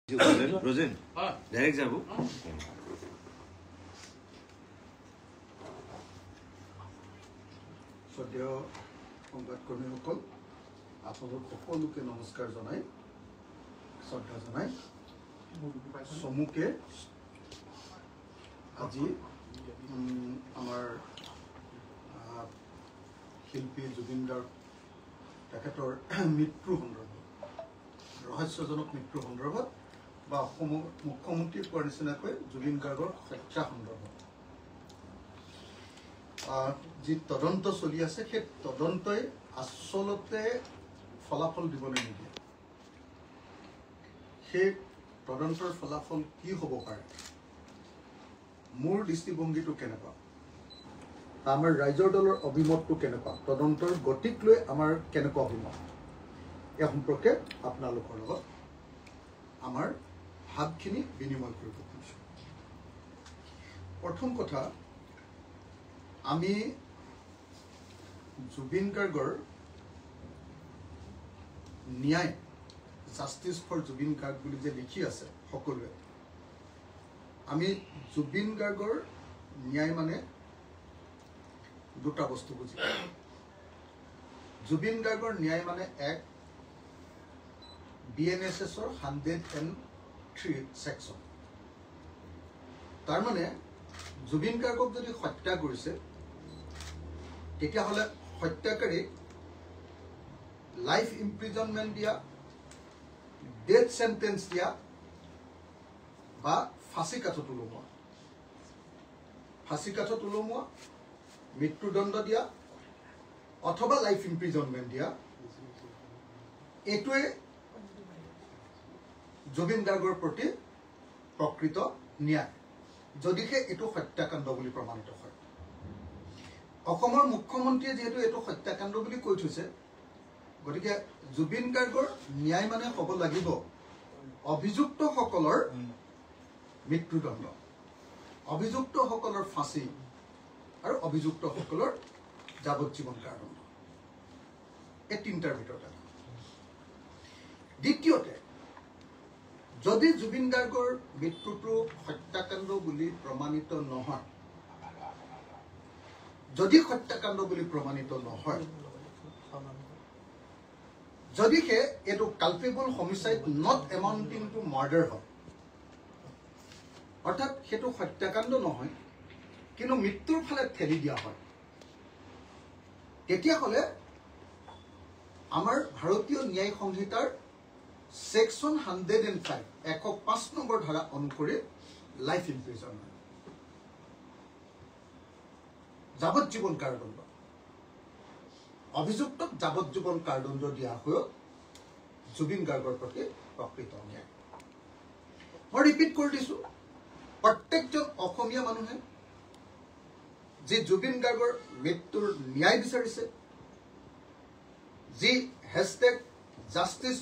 Rosen direct যাব সদ্য সংবাদকৰ্মীসকল আপোনালোক সকলোকে নমস্কাৰ জনাই শ্ৰদ্ধা জনাই সমুকে আজি আমাৰ শিল্পী জুবিন গাৰ্গ তেখেতৰ মৃত্যু সন্দৰ্ভত ৰহস্যজনক মৃত্যু সন্দৰ্ভত বা মুখ্যমন্ত্ৰী কোৱাৰ নিচিনাকৈ জুবিন গাৰ্গৰ হত্যা সন্দৰ্ভত যি তদন্ত চলি আছে সেই তদন্তই আচলতে ফলাফল দিবলৈ নিদিয়ে সেই তদন্তৰ ফলাফল কি হ'ব পাৰে মোৰ দৃষ্টিভংগীটো কেনেকুৱা আমাৰ ৰাইজৰ দলৰ অভিমতটো কেনেকুৱা তদন্তৰ গতিক লৈ আমাৰ কেনেকুৱা অভিমত এই সম্পৰ্কে আপোনালোকৰ লগত আমাৰ ভাৱখিনি বিনিময় কৰিব খুজিছোঁ প্ৰথম কথা আমি জুবিন গাৰ্গৰ ন্যায় জাষ্টিস ফৰ জুবিন গাৰ্গ বুলি যে লিখি আছে সকলোৱে আমি জুবিন গাৰ্গৰ ন্যায় মানে দুটা বস্তু বুজি জুবিন গাৰ্গৰ ন্যায় মানে এক BNSSৰ 103 সেকশন তাৰ মানে জুবিন গাৰ্গক যদি হত্যা কৰিছে তেতিয়া হলে হত্যাকাৰী লাইফ ইমপ্ৰিজনমেন্ট দিয়া ডেথ সেন্টেন্স দিয়া বা ফাঁসি কাঠত ওলোমোৱা মৃত্যুদণ্ড দিয়া অথবা লাইফ ইমপ্ৰিজনমেন্ট দিয়া এটোৱে জুবিন গাৰ্গৰ প্ৰতি প্ৰকৃত ন্যায় যদিহে এটো হত্যাকাণ্ড বুলি প্ৰমাণিত হয় অসমৰ মুখ্যমন্ত্ৰীয়ে যেহেতু এটো হত্যাকাণ্ড বুলি কৈ থৈছে গতিকে জুবিন গাৰ্গৰ ন্যায় মানে হ'ব লাগিব অভিযুক্তসকলৰ মৃত্যুদণ্ড অভিযুক্তসকলৰ ফাঁসি আৰু অভিযুক্তসকলৰ যাৱজ্জীৱন কাৰাদণ্ড এই তিনিটাৰ ভিতৰত দ্বিতীয়তে যদি জুবিন গাৰ্গৰ মৃত্যুটো হত্যাকাণ্ড বুলি প্ৰমাণিত নহয় যদি হত্যাকাণ্ড বুলি প্ৰমাণিত নহয় যদিহে এটো culpable homicide not amounting to murder হয় অৰ্থাৎ হেতু হত্যাকাণ্ড নহয় কিন্তু মৃত্যুৰ ফালে ঠেলি দিয়া হয় তেতিয়া হলে আমাৰ ভাৰতীয় ন্যায় সংহিতাৰ সেকশন 105 105 নম্বৰ ধাৰা অনুসৰি লাইফ ইমপ্ৰিজনমেন্ট যাৱজ্জীৱন কাৰাদণ্ড অভিযুক্তক যাৱজ্জীৱন কাৰাদণ্ড দিয়া হয় জুবিন গাৰ্গৰ প্ৰতি প্ৰকৃত ন্যায় মই ৰিপিট কৰি দিছো প্ৰত্যেকজন অসমীয়া মানুহে যে জুবিন গাৰ্গৰ মৃত্যুৰ ন্যায় বিচাৰিছে যি হেশটেগ জাষ্টিস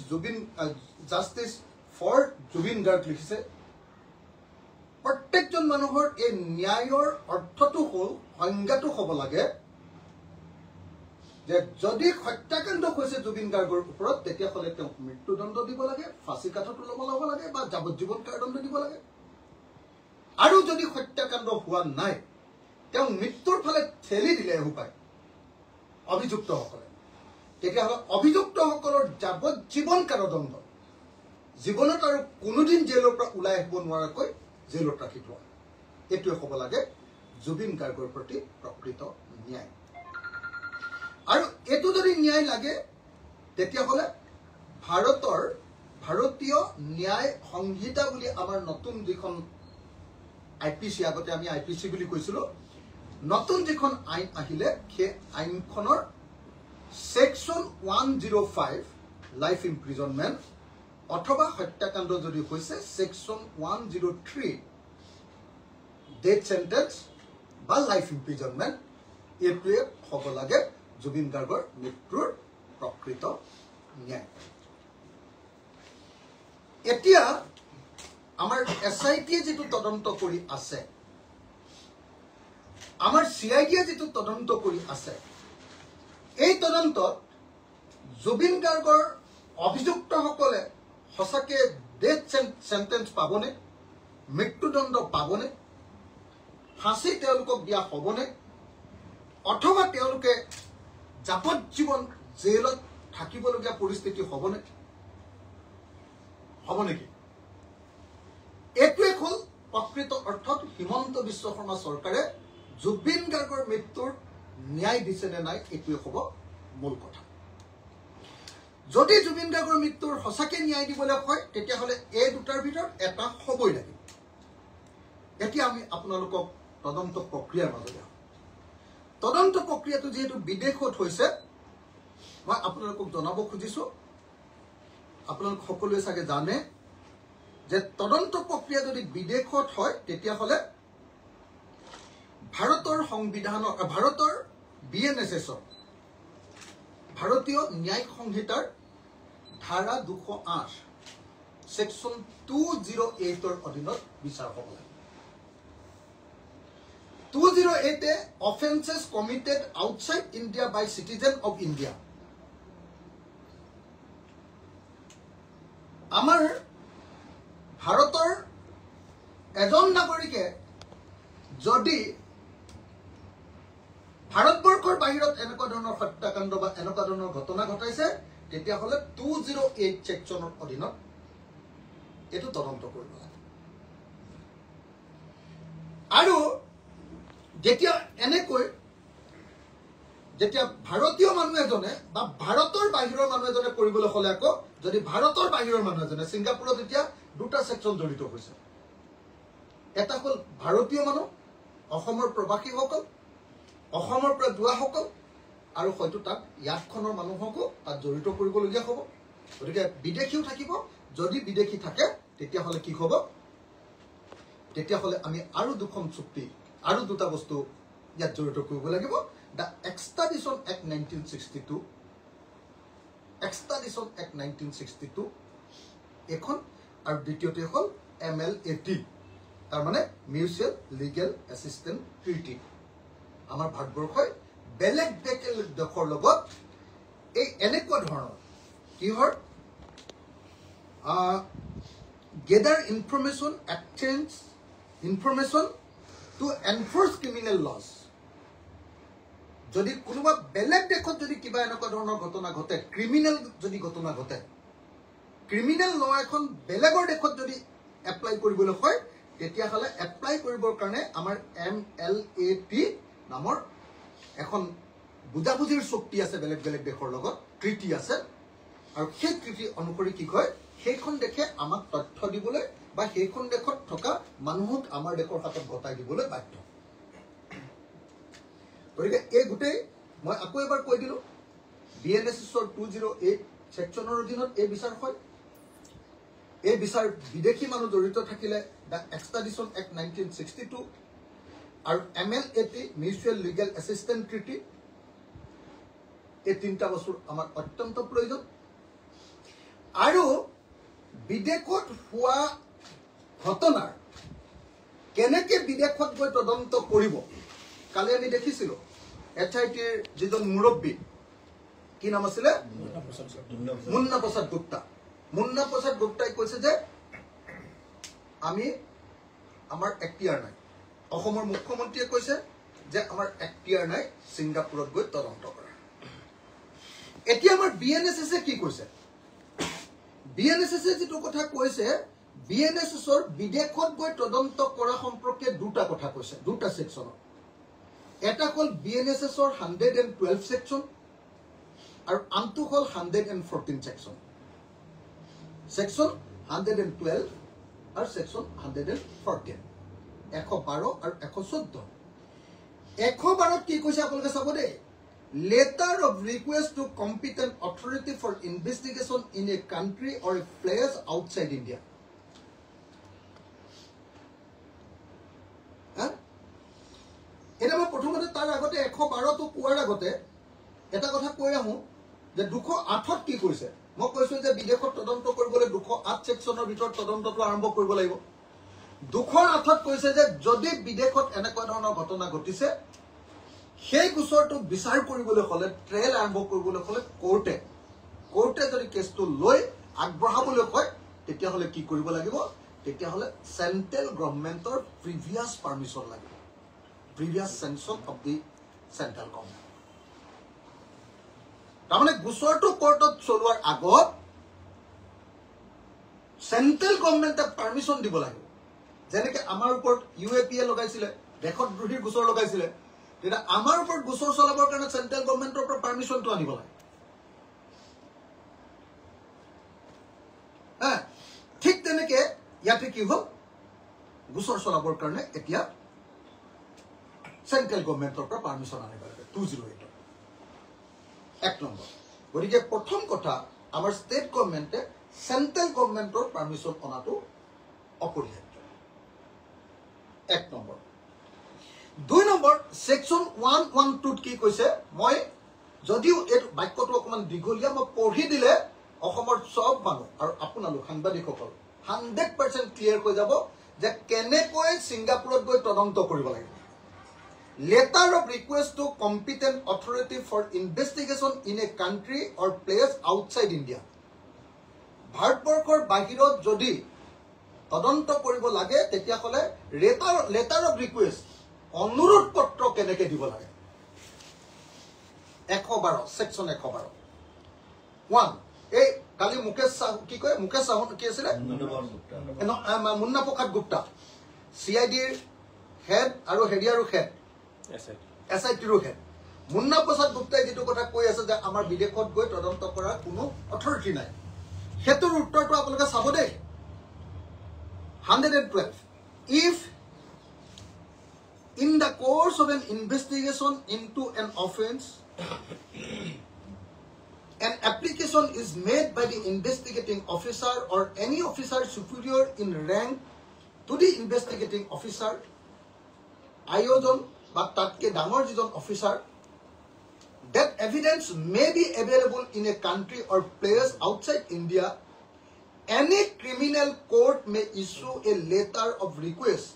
ফৰ জুবিন গাৰ্গ লিখিছে প্ৰত্যেকজন মানুহৰ এই ন্যায়ৰ অৰ্থটো হল সংজ্ঞাটো হ'ব লাগে যে যদি হত্যাকাণ্ড হৈছে জুবিন গাৰ্গৰ ওপৰত তেতিয়া হলে তেওঁক মৃত্যুদণ্ড দিব লাগে ফাঁসি কাঠত ওলমাব লাগে বা যাৱজ্জীৱন কাৰাদণ্ড দিব লাগে আৰু যদি হত্যাকাণ্ড হোৱা নাই তেওঁ মৃত্যুৰ ফালে ঠেলি দিলে উপায় অভিযুক্তসকলে তেতিয়া হলে অভিযুক্তসকলৰ যাৱজ্জীৱন কাৰাদণ্ড জীৱনত আৰু কোনোদিন জেলৰ পৰা ওলাই আহিব নোৱাৰাকৈ জেলত ৰাখি থোৱা এটোৱে হ'ব লাগে জুবিন গাৰ্গৰ প্ৰতি প্ৰকৃত ন্যায় আৰু এটো যদি ন্যায় লাগে তেতিয়া হলে ভাৰতীয় ন্যায় সংহিতা বুলি আমাৰ নতুন যিখন IPC আগতে আমি IPC বুলি কৈছিলো নতুন যিখন আইন আহিলে সেই আইনখনৰ সেকশন 105 লাইফ ইমপ্ৰিজনমেন্ট অথবা হত্যাকাণ্ড যদি হৈছে সেকশন 103 ডেথ সেন্টেন্স বা লাইফ ইমপ্ৰিজনমেন্ট এটোৱে হ'ব লাগে জুবিন গাৰ্গৰ মৃত্যুৰ প্ৰকৃত ন্যায় এতিয়া আমাৰ SIT যেটো তদন্ত কৰি আছে আমাৰ CID যেটো তদন্ত কৰি আছে এই তদন্তত জুবিন গাৰ্গৰ অভিযুক্তসকলে সঁচাকে ডেথ সেন্টেন্স পাবনে মৃত্যুদণ্ড পাবনে ফাঁসি তেওঁলোকক দিয়া হ'বনে অথবা তেওঁলোকে যাৱজ্জীৱন জেলত থাকিবলগীয়া পৰিস্থিতি হ'বনে হ'ব নেকি এইটোৱে হ'ল প্ৰকৃত অৰ্থত হিমন্ত বিশ্ব শৰ্মা চৰকাৰে জুবিন গাৰ্গৰ মৃত্যুৰ ন্যায় দিছে নে নাই এইটোৱে হ'ব মূল কথা যদি জুবিন গাৰ্গৰ মৃত্যুৰ সঁচাকৈ ন্যায় দিবলৈ হয় তেতিয়াহ'লে এই দুটাৰ ভিতৰত এটা হ'বই লাগিব এতিয়া আমি আপোনালোকক তদন্ত প্ৰক্ৰিয়াৰ মাজলৈ আহোঁ তদন্ত প্ৰক্ৰিয়াটো যেহেতু বিদেশত হৈছে মই আপোনালোকক জনাব খুজিছোঁ আপোনালোক সকলোৱে চাগে জানে যে তদন্ত প্ৰক্ৰিয়া যদি বিদেশত হয় তেতিয়াহ'লে ভাৰতৰ সংবিধানৰ ভাৰতৰ BNSSৰ ভাৰতীয় ন্যায়িক সংহিতাৰ ধাৰা 208 সেকশন 208ৰ অধীনত বিচাৰ হ'ব লাগে 208 offenses committed outside India by citizen of India আমাৰ ভাৰতৰ এজন নাগৰিকে যদি ভাৰতবৰ্ষৰ বাহিৰত এনেকুৱা ধৰণৰ হত্যাকাণ্ড বা এনেকুৱা ধৰণৰ ঘটনা ঘটাইছে তেতিয়াহ'লে 208 সেকশনৰ অধীনত এটো তদন্ত কৰিব লাগে আৰু যেতিয়া এনেকৈ যেতিয়া ভাৰতীয় মানুহ এজনে বা ভাৰতৰ বাহিৰৰ মানুহ এজনে কৰিবলৈ হ'লে আকৌ যদি ভাৰতৰ বাহিৰৰ মানুহ এজনে সিংগাপুৰত এতিয়া দুটা সেকশন জড়িত হৈছে এটা হ'ল ভাৰতীয় মানুহ অসমৰ প্ৰবাসীসকল অসমৰ পৰা যোৱাসকল আৰু হয়তো তাত ইয়াতখনৰ মানুহকো তাত জড়িত কৰিবলগীয়া হ'ব গতিকে বিদেশীও থাকিব যদি বিদেশী থাকে তেতিয়াহ'লে কি হ'ব তেতিয়াহ'লে আমি আৰু দুখন চুক্তি আৰু দুটা বস্তু ইয়াত জড়িত কৰিব লাগিব দ্য এক্সট্ৰাডিশ্যন এক্ট 1962 এক্সট্ৰাডিশ্যন এক্ট 1962 এখন আৰু দ্বিতীয়তে হ'ল MLAT তাৰ মানে মিউচুৱেল লিগেল এছিষ্টেন্স ট্ৰিটি আমাৰ ভাৰতবৰ্ষই বেলেগ দেশৰ লগত এই এনেকুৱা ধৰণৰ কি হয় gather information exchange information to enforce criminal laws যদি কোনোবা বেলেগ দেশত যদি কিবা এনেকুৱা ধৰণৰ ঘটনা ঘটে ক্ৰিমিনেল যদি ঘটনা ঘটে ক্ৰিমিনেল ল এখন বেলেগৰ দেশত যদি এপ্লাই কৰিবলৈ হয় তেতিয়াহ'লে এপ্লাই কৰিবৰ কাৰণে আমাৰ MLAT নামৰ এখন বুজাবুজিৰ চুক্তি আছে বেলেগ বেলেগ দেশৰ লগত ট্ৰিটি আছে আৰু সেই ট্ৰিটি অনুসৰি কি হয় সেইখন দেশে আমাক তথ্য দিবলৈ বা সেইখন দেশত থকা মানুহক আমাৰ দেশৰ হাতত গতাই দিবলৈ বাধ্য গতিকে এই গোটেই মই আকৌ এবাৰ কৈ দিলোঁ BNSSৰ 208 সেকশনৰ অধীনত এই বিচাৰ হয় এই বিচাৰ বিদেশী মানুহ জড়িত থাকিলে দ্য এক্সট্ৰাডিশ্যন এক্ট 1962 আৰু MLAT mutual legal assistance treaty এই তিনিটা বস্তুৰ আমাৰ অত্যন্ত প্ৰয়োজন আৰু বিদেশত হোৱা ঘটনাৰ কেনেকৈ বিদেশত গৈ তদন্ত কৰিব কালি আমি দেখিছিলোঁ HITৰ যিজন মুৰব্বী কি নাম আছিলে মুন্না প্ৰসাদ গুপ্তা মুন্না প্ৰসাদ গুপ্তাই কৈছে যে আমি আমাৰ এখতিয়াৰ নাই অসমৰ মুখ্যমন্ত্ৰীয়ে কৈছে যে আমাৰ এখতিয়াৰ নাই সিংগাপুৰত গৈ তদন্ত কৰা এতিয়া আমাৰ BNSSে কি কৈছে BNSSে যেটো কথা কৈছে BNSSৰ বিদেশত গৈ তদন্ত কৰা সম্পৰ্কে দুটা কথা কৈছে দুটা সেকশনত এটা হ'ল BNSSৰ 112 সেকশন আৰু আনটো হ'ল 114 সেকশন সেকশন 112 আৰু সেকশন 114 112 আৰু 114 112ত কি কৈছে আপোনালোকে চাব দেই letter of request to competent authority for investigation in a country or a place outside India এটা মই প্ৰথমতে তাৰ আগতে 112 তো কোৱাৰ আগতে এটা কথা কৈ আহো যে 208ত কি কৈছে মই কৈছো যে বিদেশত তদন্ত কৰিবলৈ 208 সেকশনৰ ভিতৰত তদন্তটো আৰম্ভ কৰিব লাগিব 208ত কৈছে যে যদি বিদেশত এনেকুৱা ধৰণৰ ঘটনা ঘটিছে সেই গোচৰটো বিচাৰ কৰিবলৈ হ'লে ট্ৰেল আৰম্ভ কৰিবলৈ হ'লে কোৰ্টে যদি কেছটো লৈ আগবঢ়াবলৈ হয় তেতিয়াহ'লে কি কৰিব লাগিব তেতিয়াহ'লে সেন্ট্ৰেল গভৰ্ণমেণ্টৰ প্ৰিভিয়াছ পাৰমিশন লাগিব previous sanction of the central government তাৰমানে গোচৰটো কোৰ্টত চলোৱাৰ আগত সেন্ট্ৰেল গভৰ্ণমেণ্টে পাৰমিশন দিব লাগিব যেনেকৈ আমাৰ ওপৰত UAPA লগাইছিলে দেশদ্ৰোহীৰ গোচৰ লগাইছিলে তেতিয়া আমাৰ ওপৰত গোচৰ চলাবৰ কাৰণে সেন্ট্ৰেল গভৰ্ণমেণ্টৰ পৰা পাৰমিশনটো আনিব লাগে ঠিক তেনেকে ইয়াতে কি হ'ল গোচৰ চলাবৰ কাৰণে এতিয়া সেন্ট্ৰেল গভৰ্ণমেণ্টৰ পৰা পাৰমিশন আনিব লাগে 208 এক নম্বৰ গতিকে প্ৰথম কথা আমাৰ ষ্টেট গভৰ্ণমেণ্টে সেন্ট্ৰেল গভৰ্ণমেণ্টৰ পাৰমিশন অনাটো অপৰিহাৰ্য এক নম্বৰ 2 নম্বৰ সেকশন 112 কি কৈছে মই যদিও এই বাক্যটো অকমান দীঘলীয়া মই পঢ়ি দিলে অসমৰ সব মানুহ আৰু আপোনালোক সাংবাদিকসকল 100% ক্লিয়াৰ হৈ যাব যে কেনেকৈ সিংগাপুৰত গৈ তদন্ত কৰিব লাগিব letter of request to competent authority for investigation in a country or place outside India ভাৰতবৰ্ষৰ বাহিৰত যদি তদন্ত কৰিব লাগে তেতিয়া হলে letter of request অনুৰোধ পত্ৰ কেনেকৈ দিব লাগে 112 সেকশন 112 1 এই কালি মুকেশ সাহু কি কয় মুকেশ সাহু কি আছিল মুন্না প্ৰসাদ গুপ্তা CID ৰ হেড আৰু হেডিয়াৰৰ হেড SIT ৰ হেড মুন্না প্ৰসাদ গুপ্তাই যেটো কথা কৈ আছে যে আমাৰ বিদেশত গৈ তদন্ত কৰাৰ কোনো অথৰিটি নাই হেতুৰ উত্তৰটো আপোনালোকে চাব দেই 112 if in the course of an investigation into an offense an application is made by the investigating officer or any officer superior in rank to the investigating officer ayojon but tatke damor jijon officer that evidence may be available in a country or place outside India any criminal court may issue a letter of request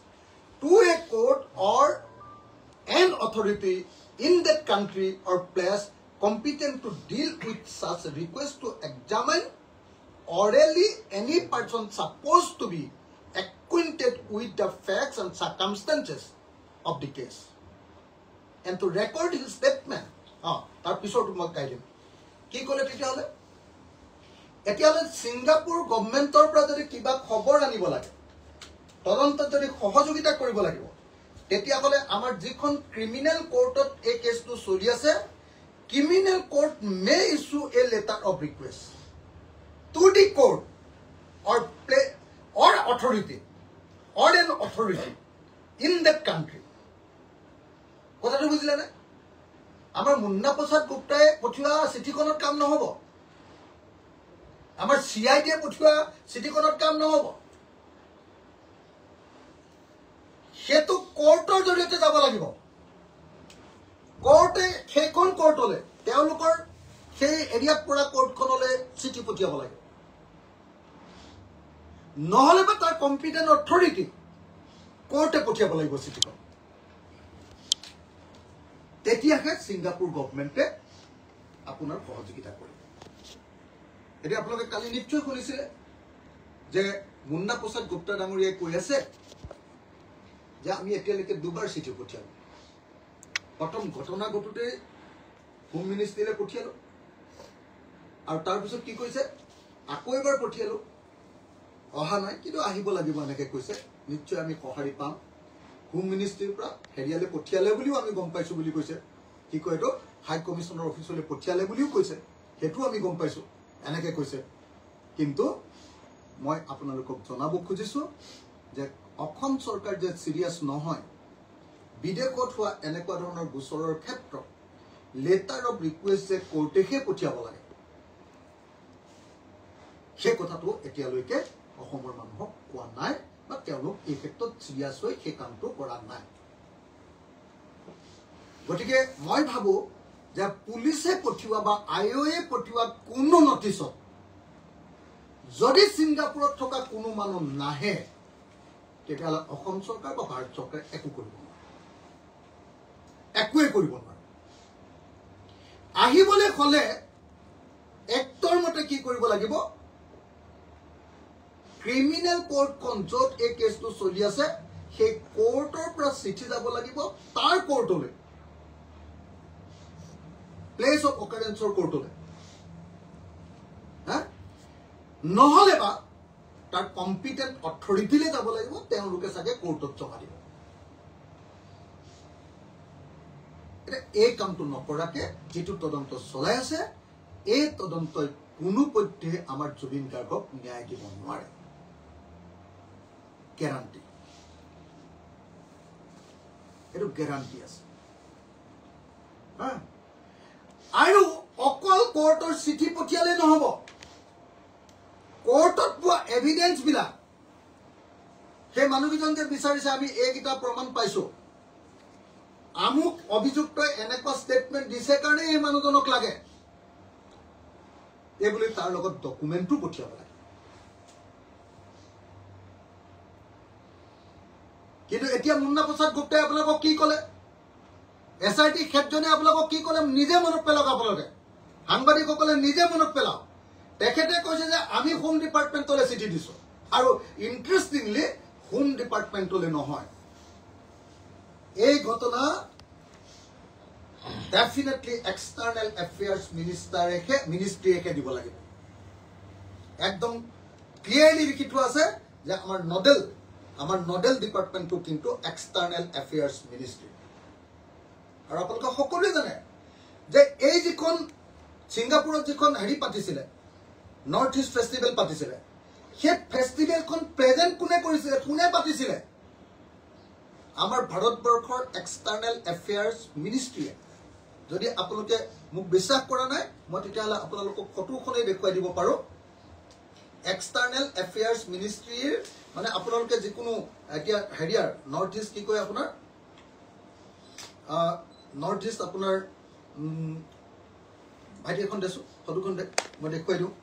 to a court or an authority in that country or place competent to deal with such request to examine orally any person supposed to be acquainted with the facts and circumstances of the case and to record his statement tar pisor tumok kaidem ki kole tetiale etiale Singapore governmentor pra jodi kiba khobor anibo lage তদন্ত যদি সহযোগিতা কৰিব লাগিব তেতিয়া হলে আমাৰ যিখন criminal কোৰ্টত এই কেছটো চলি আছে criminal court may issue a letter of request to the court or authority or an authority in that country কথাটো বুজিলে না আমাৰ মুন্না প্ৰসাদ গুপ্তাই পঠিওৱা চিঠিখনত কাম নহব আমাৰ CID এ পঠিওৱা চিঠিখনত কাম নহব হেতু কোৰ্টৰ জৰিয়তে যাব লাগিব কোৰ্টে সেইখন কোৰ্টলে তেওঁলোকৰ সেই এৰিয়াত পৰা কোৰ্টখনলে চিঠি পঠিয়াব লাগে নহলে বা তাৰ কম্পিটেন্ট অথৰিটি কোৰ্টে পঠিয়াব লাগিব চিঠিখন তেতিয়াহে সিংগাপুৰ গভৰ্ণমেণ্টে আপোনাৰ সহযোগিতা কৰিব এতিয়া আপোনালোকে কালি নিশ্চয় শুনিছিলে যে মুন্না প্ৰসাদ গুপ্তা ডাঙৰীয়াই কৈ আছে যে আমি এতিয়ালৈকে দুবাৰ চিঠি পঠিয়ালো প্ৰথম ঘটনা ঘটুতে হোম মিনিষ্ট্ৰীলে পঠিয়ালো আৰু তাৰ পিছত কি কৈছে আকৌ এবাৰ পঠিয়ালো অহা নাই কিন্তু আহিব লাগিব এনেকে কৈছে নিশ্চয় আমি সহাৰি পাম হোম মিনিষ্ট্ৰীৰ পৰা হেৰিয়ালে পঠিয়ালে বুলিও আমি গম পাইছো বুলি কৈছে কি কয় তো হাই কমিশনৰ অফিচলে পঠিয়ালে বুলিও কৈছে হেতু আমি গম পাইছো এনেকে কৈছে কিন্তু মই আপোনালোকক জনাব খুজিছো যে অসম চৰকাৰ যে সিৰিয়াস নহয় বিদেশত হোৱা এনেকুৱা ধৰণৰ গোচৰৰ ক্ষেত্ৰত লেটাৰ অফ ৰিকুৱেষ্ট যে কোৰ্টেহে পঠিয়াব লাগে সেই কথাটো এতিয়ালৈকে অসমৰ মানুহক কোৱা নাই বা তেওঁলোক এই ক্ষেত্ৰত সিৰিয়াস হৈ সেই কামটো কৰা নাই গতিকে মই ভাবো যে পুলিচে পঠিওৱা বা আইঅ'এ পঠিওৱা কোনো নটিছত যদি সিংগাপুৰত থকা কোনো মানুহ নাহে তেতিয়াহ'লে অসম চৰকাৰ বা ভাৰত চৰকাৰে একো কৰিব নোৱাৰে একোৱে কৰিব নোৱাৰে আহিবলৈ হলে এক্টৰ মতে কি কৰিব লাগিব ক্ৰিমিনেল কোৰ্টখন য'ত এই কেছটো চলি আছে সেই কোৰ্টৰ পৰা চিঠি যাব লাগিব তাৰ কোৰ্টলৈ প্লেচ অফ অকাৰেন্সৰ কোৰ্টলৈ নহ'লে বা তাৰ কম্পিটেন্ট অথৰিটিলৈ যাব লাগিব তেওঁলোকে চাগে কোৰ্টত জমা দিব এটা এই কামটো নকৰাকে যিটো তদন্ত চলাই আছে এই তদন্তই কোনো পধ্যে আমাৰ জুবিন গাৰ্গক ন্যায় দিব নোৱাৰে গ্যাৰান্টি এইটো গ্যাৰান্টি আছে আৰু অকল কোৰ্টৰ চিঠি পঠিয়ালে নহব কোৰ্টত পোৱা এভিডেন্স বিলাক সেই মানুহকেইজন যে বিচাৰিছে আমি এইকেইটা প্ৰমাণ পাইছো আমুক অভিযুক্তই এনেকুৱা ষ্টেটমেণ্ট দিছে কাৰণে এই মানুহজনক লাগে এই বুলি তাৰ লগত ডকুমেণ্টটো পঠিয়াব লাগে কিন্তু এতিয়া মুন্না প্ৰসাদ গুপ্তাই আপোনালোকক কি ক'লে এছআইটি ক্ষেত্ৰজনে আপোনালোকক কি ক'লে নিজে মনত পেলাওক আপোনালোকে সাংবাদিকসকলে নিজে মনত পেলাওক তেখেতে কৈছে যে আমি হোম ডিপাৰ্টমেণ্টলৈ চিঠি দিছো আৰু ইণ্টাৰেষ্টিংলি হোম ডিপাৰ্টমেণ্টলৈ নহয় এই ঘটনা ডেফিনেটলি এক্সটাৰ্নেল এফেয়াৰ্ছ মিনিষ্ট্ৰীয়ে দিব লাগিব একদম ক্লিয়াৰলি লিখি থোৱা আছে যে আমাৰ নডেল ডিপাৰ্টমেণ্টটো কিন্তু এক্সটাৰ্নেল এফেয়াৰ্ছ মিনিষ্ট্ৰী আৰু আপোনালোকে সকলোৱে জানে যে এই যিখন ছিংগাপুৰত যিখন হেৰি পাতিছিলে নৰ্থ ইষ্ট ফেষ্টিভেল পাতিছিলে সেই ফেষ্টিভেলখন প্ৰেজেণ্ট কোনে কৰিছিলে কোনে পাতিছিলে আমাৰ ভাৰতবৰ্ষৰ এক্সটাৰ্নেল এফেয়াৰ্ছ মিনিষ্ট্ৰীয়ে যদি আপোনালোকে মোক বিশ্বাস কৰা নাই মই তেতিয়াহ'লে আপোনালোকক ফটোখনেই দেখুৱাই দিব পাৰোঁ এক্সটাৰ্নেল এফেয়াৰ্ছ মিনিষ্ট্ৰীৰ মানে আপোনালোকে যিকোনো এতিয়া হেৰিয়াৰ নৰ্থ ইষ্ট কি কয় আপোনাৰ নৰ্থ ইষ্ট আপোনাৰ ভাইটি এখন দেছো ফটোখন মই দেখুৱাই দিওঁ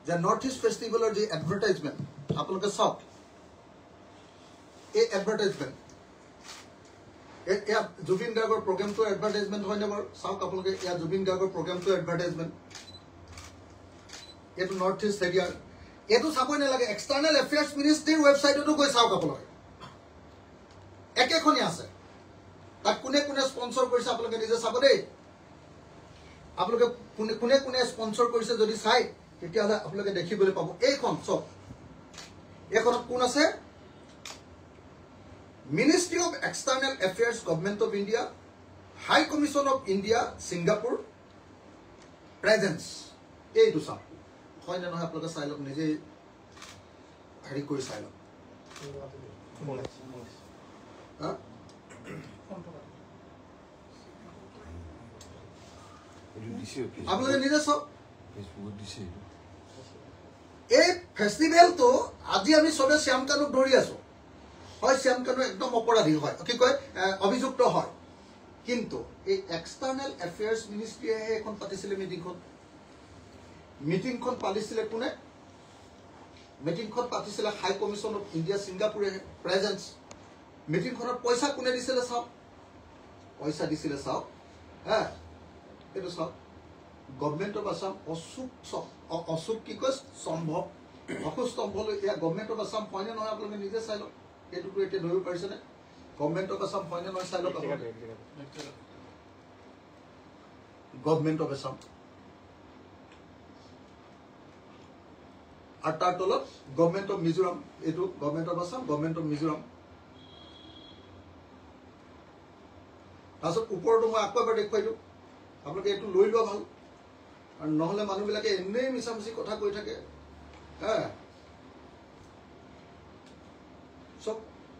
যে নৰ্থ ইষ্ট ফেষ্টিভেলৰ যি এডভাৰটাইজমেণ্ট আপোনালোকে চাওক এই এডভাৰটাইজমেণ্ট এয়া জুবিন গাৰ্গৰ প্ৰগ্ৰেমটোৰ এডভাৰটাইজমেণ্ট হয়নে বাৰু চাওক আপোনালোকে এয়া জুবিন গাৰ্গৰ প্ৰগ্ৰেমটোৰ এডভাৰটাইজমেণ্ট এইটো নৰ্থ ইষ্ট হেৰিয়াৰ এইটো চাবই নালাগে এক্সটাৰ্নেল এফেয়াৰ্ছ মিনিষ্ট্ৰীৰ ৱেবছাইটতো গৈ চাওক আপোনালোকে একেখনেই আছে তাক কোনে কোনে স্পন্সৰ কৰিছে আপোনালোকে নিজে চাব দেই আপোনালোকে কোনে কোনে স্পন্সৰ কৰিছে যদি চাই তেতিয়াহ'লে আপোনালোকে দেখিবলৈ পাব এইখন চব এইখনত কোন আছে Ministry of External Affairs, Government of India, High Commission of India, Singapore, presence. এই দুটা হয় না নহয় আপোনালোকে চাই লওক নিজে হেৰি কৰি চাই লওক আপোনালোকে নিজে চাওক এই ফেষ্টিভেলটো আজি আমি চবে শ্যাম কানুক ধৰি আছো হয় শ্যাম কানু একদম অপৰাধী হয় কি কয় অভিযুক্ত হয় কিন্তু এই এক্সটাৰ্নেল এফেয়াৰ্ছ মিনিষ্ট্ৰীয়ে এখন পাতিছিলে মিটিংখন পাতিছিলে কোনে মিটিংখন পাতিছিলে হাই কমিশ্যন অফ ইণ্ডিয়া ছিংগাপুৰে প্ৰেজেন্স মিটিংখনত পইচা কোনে দিছিলে চাওক পইচা দিছিলে চাওক এইটো চাওক গভৰ্ণমেণ্ট অফ আছাম অশোক কি কয় স্তম্ভ অশোক স্তম্ভলৈ এয়া গভৰ্ণমেণ্ট অফ আছাম হয়নে নহয় আপোনালোকে নিজে চাই লওক এইটোতো এতিয়া ধৰিব পাৰিছেনে গভৰ্ণমেণ্ট অফ আছাম হয়নে নহয় চাই লওক গভৰ্ণমেণ্ট অফ আছাম আৰু তাৰ তলত গভৰ্ণমেণ্ট অফ মিজোৰাম এইটো government of Assam government of Mizoram তাৰপিছত ওপৰতো মই আকৌ এবাৰ দেখুৱাই দিওঁ আপোনালোকে এইটো লৈ লোৱা ভাল আৰু নহ'লে মানুহবিলাকে এনেই মিছামিছি কথা কৈ থাকে চব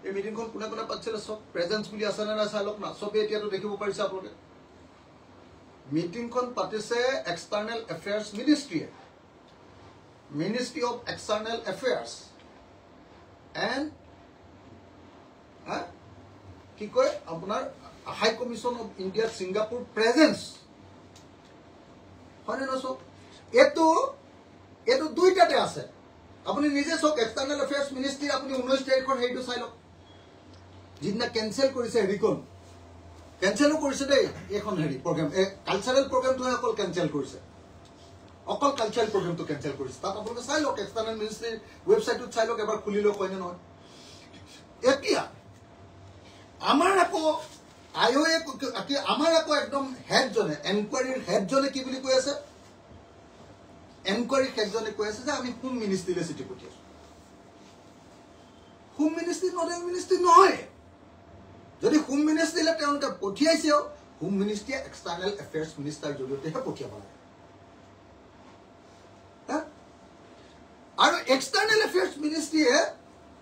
এই মিটিংখন কোনে কোনে পাতিছিলে চব প্ৰেজেন্স বুলি আছে নে নাই চাই লওক না চবেই এতিয়াতো দেখিব পাৰিছে আপোনালোকে মিটিংখন পাতিছে এক্সটাৰ্নেল এফেয়াৰ্ছ মিনিষ্ট্ৰীয়ে ministry of external affairs and কি কয় আপোনাৰ high commission of India Singapore presence হয়নে নহয় চব এইটো দুইটাতে আছে আপুনি নিজে চাওক এক্সটাৰ্নেল এফেয়াৰ্ছ মিনিষ্ট্ৰী আপুনি 19 তাৰিখৰ হেৰিটো চাই লওক যিদিনা কেঞ্চেল কৰিছে হেৰিখন কেঞ্চেলো কৰিছে দেই এইখন হেৰি প্ৰগ্ৰেম কালচাৰেল প্ৰগ্ৰেমটোহে অকল কেঞ্চেল কৰিছে অকল কালচাৰেল প্ৰগ্ৰেমটো কেঞ্চেল কৰিছে তাত আপোনালোকে চাই লওক এক্সটাৰ্নেল মিনিষ্ট্ৰীৰ ৱেবছাইটটোত চাই লওক এবাৰ খুলি লওক হয়নে নহয় এতিয়া আমাৰ আকৌ আইঅ'এ আমাৰ আকৌ একদম হেডজনে এনকুৱাৰীৰ হেডজনে কি বুলি কৈ আছে এনকুৱাৰীৰ হেডজনে কৈ আছে যে আমি হোম মিনিষ্ট্ৰীলৈ চিঠি পঠিয়াইছো হোম মিনিষ্ট্ৰী নডেল মিনিষ্ট্ৰী নহয় যদি হোম মিনিষ্ট্ৰীলৈ তেওঁলোকে পঠিয়াইছেও হোম মিনিষ্ট্ৰীয়ে এক্সটাৰ্নেল এফেয়াৰ্ছ মিনিষ্টাৰ জৰিয়তেহে পঠিয়াব লাগে আৰু এক্সটাৰ্নেল এফেয়াৰ্ছ মিনিষ্ট্ৰীয়ে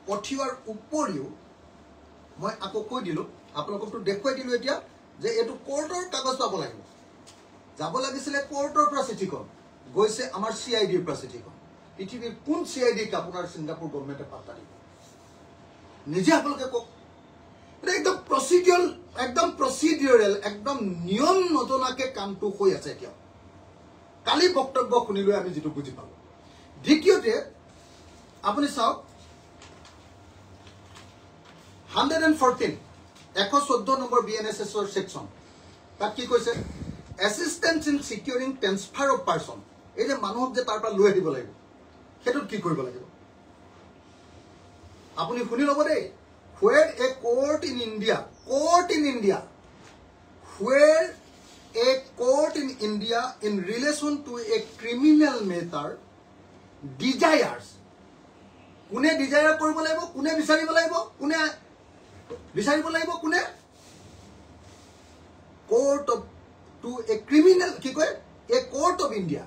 পঠিওৱাৰ উপৰিও মই আকৌ কৈ দিলো আপোনালোককতো দেখুৱাই দিলো এতিয়া যে এইটো কোৰ্টৰ কাগজ পাব লাগিব যাব লাগিছিলে কোৰ্টৰ পৰা চিঠিখন গৈছে আমাৰ CIDৰ পৰা চিঠিখন পৃথিৱীৰ কোন CIDক আপোনাৰ ছিংগাপুৰ গভৰ্ণমেণ্টে পাত্তা দিব নিজে আপোনালোকে কওক একদম প্ৰচিডিউৰেল একদম নিয়ম নজনাকে কামটো হৈ আছে এতিয়া কালি বক্তব্য শুনিলৈ আমি যেটো বুজি পালো দ্বিতীয়তে আপুনি চাওক 114 নম্বৰ BNSS ৰ সেকশন তাত কি কৈছে assistance in securing transfer of person এই যে মানুহক যে তাৰ পৰা লৈ আহিব লাগিব হেতু কি কৰিব লাগিব আপুনি শুনি লব দেই where a court in India in relation to a criminal matter desires কোনে desire কৰিব লাগিব কোনে বিচাৰিব লাগিব কোনে court of to a criminal কি কয় a court of India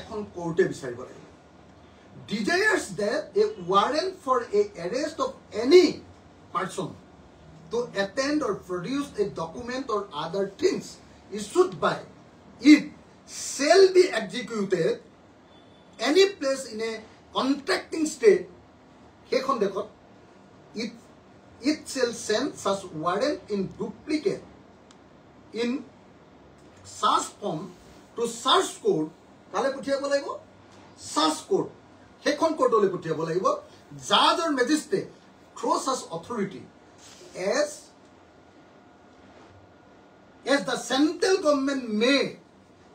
এখন কোর্টে বিচাৰিব লাগিব desires that a warrant for a arrest of any person to attend or produce a document or other things issued by it shall be executed any place in a contracting state hekhon dekhot it shall send such warrant in duplicate in such form to such court kale puthiabo laibo such court hekhon courtole puthiabo laibo judge or magistrate through such authority as the central government may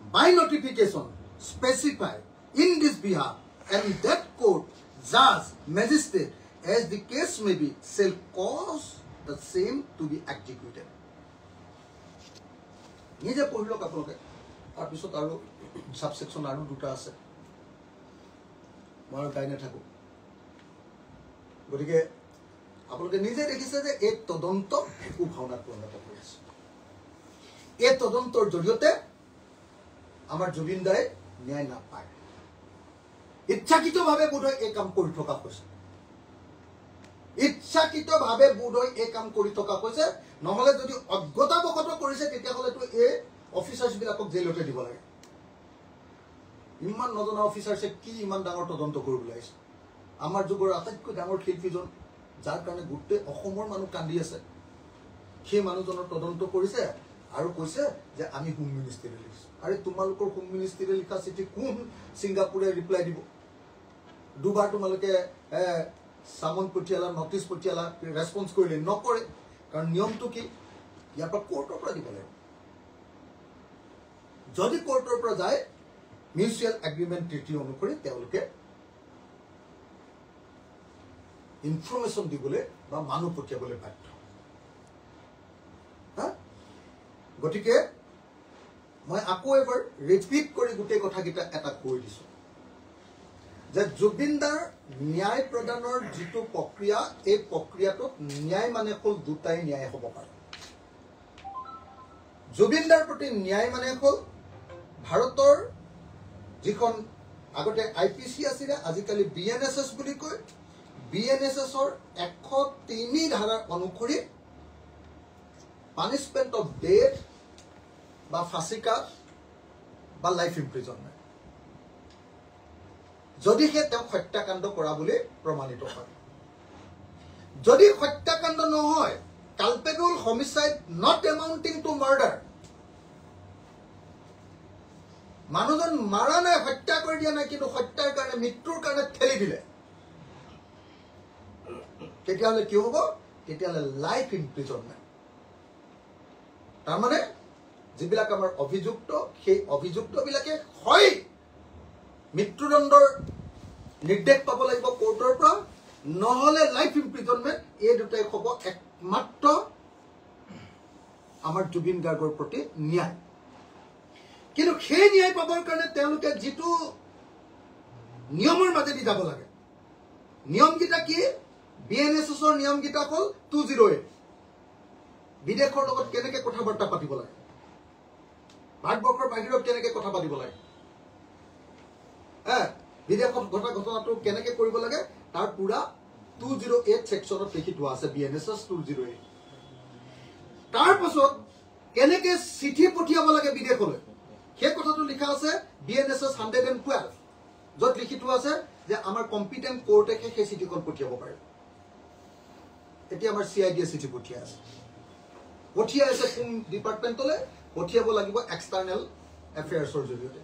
by notification specify in this behalf and that court judge magistrate as the case may be shall cause the same to be executed nije pohilo apoloke tar pisot aru subsection aru duta ase মই গাই নাথাকো গতিকে আপোনালোকে নিজে দেখিছে যে এই তদন্ত একো ভাওনাত পৰিণত হৈছে এই তদন্তৰ জৰিয়তে আমাৰ জুবিন দাই ন্যায় নাপায় ইচ্ছাকৃতভাৱে বোধহয় এই কাম কৰি থকা হৈছে নহলে যদি অজ্ঞতাবশত কৰিছে তেতিয়াহলেতো এই অফিচাৰ্ছ বিলাকক জেলতে দিব লাগে ইমান নজনা অফিচাৰ্ছে কি ইমান ডাঙৰ তদন্ত কৰিব লাগিছে আমাৰ যুগৰ আটাইতকৈ ডাঙৰ শিল্পীজন যাৰ কাৰণে গোটেই অসমৰ মানুহ কান্দি আছে সেই মানুহজনৰ তদন্ত কৰিছে আৰু কৈছে যে আমি হোম মিনিষ্ট্ৰীৰে লিখিছো আৰে তোমালোকৰ হোম মিনিষ্ট্ৰীৰে লিখা চিঠি কোন ছিংগাপুৰে ৰিপ্লাই দিব দুবাৰ তোমালোকে সামন পঠিয়ালা নটিচ পঠিয়ালা ৰেসপন্স কৰিলে নকৰে কাৰণ নিয়মটো কি ইয়াৰ পৰা কোৰ্টৰ পৰা দিব লাগিব যদি কোৰ্টৰ পৰা যায় মিউচুৱেল এগ্ৰিমেণ্ট ট্ৰিটি অনুসৰি তেওঁলোকে ইনফৰমেশ্যন দিবলৈ বা মানুহ পঠিয়াবলৈ বাধ্য গতিকে মই আকৌ এবাৰ ৰিপিট কৰি গোটেই কথাকেইটা এটা কৈ দিছো যে জুবিনদাৰ ন্যায় প্ৰদানৰ যিটো প্ৰক্ৰিয়া এই প্ৰক্ৰিয়াটোত ন্যায় মানে হ'ল দুটাই ন্যায় হ'ব পাৰে জুবিনদাৰ প্ৰতি ন্যায় মানে হ'ল ভাৰতৰ যিখন আগতে IPC আছিলে আজিকালি BNSS বুলি কয় BNSS ৰ 103 ধাৰা অনুসৰি পানিশমেন্ট অফ ডেথ বা ফাঁসিকাট বা লাইফ ইমপ্ৰিজনমেন্ট যদি হে তেওঁ হত্যাকাণ্ড কৰা বুলি প্ৰমাণিত হয় যদি হত্যাকাণ্ড নহয় culpable homicide not amounting to murder মানুহজন মাৰা নাই হত্যা কৰি দিয়া নাই কিন্তু হত্যাৰ কাৰণে মৃত্যুৰ কাৰণে ঠেলি দিলে তেতিয়াহলে কি হ'ব তেতিয়াহলে লাইফ ইমপ্ৰিজনমেন্ট তাৰ মানে যিবিলাক আমাৰ অভিযুক্ত সেই অভিযুক্তবিলাকে হয় মৃত্যুদণ্ডৰ নিৰ্দেশ পাব লাগিব কোৰ্টৰ পৰা নহলে লাইফ ইম্প্ৰিজনমেণ্ট এই দুটাই হ'ব একমাত্ৰ আমাৰ জুবিন গাৰ্গৰ প্ৰতি ন্যায় কিন্তু সেই ন্যায় পাবৰ কাৰণে তেওঁলোকে যিটো নিয়মৰ মাজেদি যাব লাগে নিয়মকেইটা কি বিএনএছএছৰ নিয়মকেইটা হ'ল 208 বিদেশৰ লগত কেনেকৈ কথা বাৰ্তা পাতিব লাগে ভাৰতবৰ্ষৰ বাহিৰত কেনেকৈ কথা পাতিব লাগে বিদেশত ঘটা ঘটনাটো কেনেকৈ কৰিব লাগে তাৰ পুৰা 208 সেকশনত লিখি থোৱা আছে বিএনএছএছ 208 তাৰ পাছত কেনেকৈ চিঠি পঠিয়াব লাগে বিদেশলৈ সেই কথাটো লিখা আছে বিএনএছএছ 112 য'ত লিখি থোৱা আছে যে আমাৰ কম্পিটেন্ট কোৰ্টে সেই চিঠিখন পঠিয়াব পাৰে এতিয়া আমাৰ CID চিঠি পঠিয়াই আছে কোন ডিপাৰ্টমেণ্টলৈ পঠিয়াব লাগিব এক্সটাৰ্নেল এফেয়াৰ্ছৰ জৰিয়তে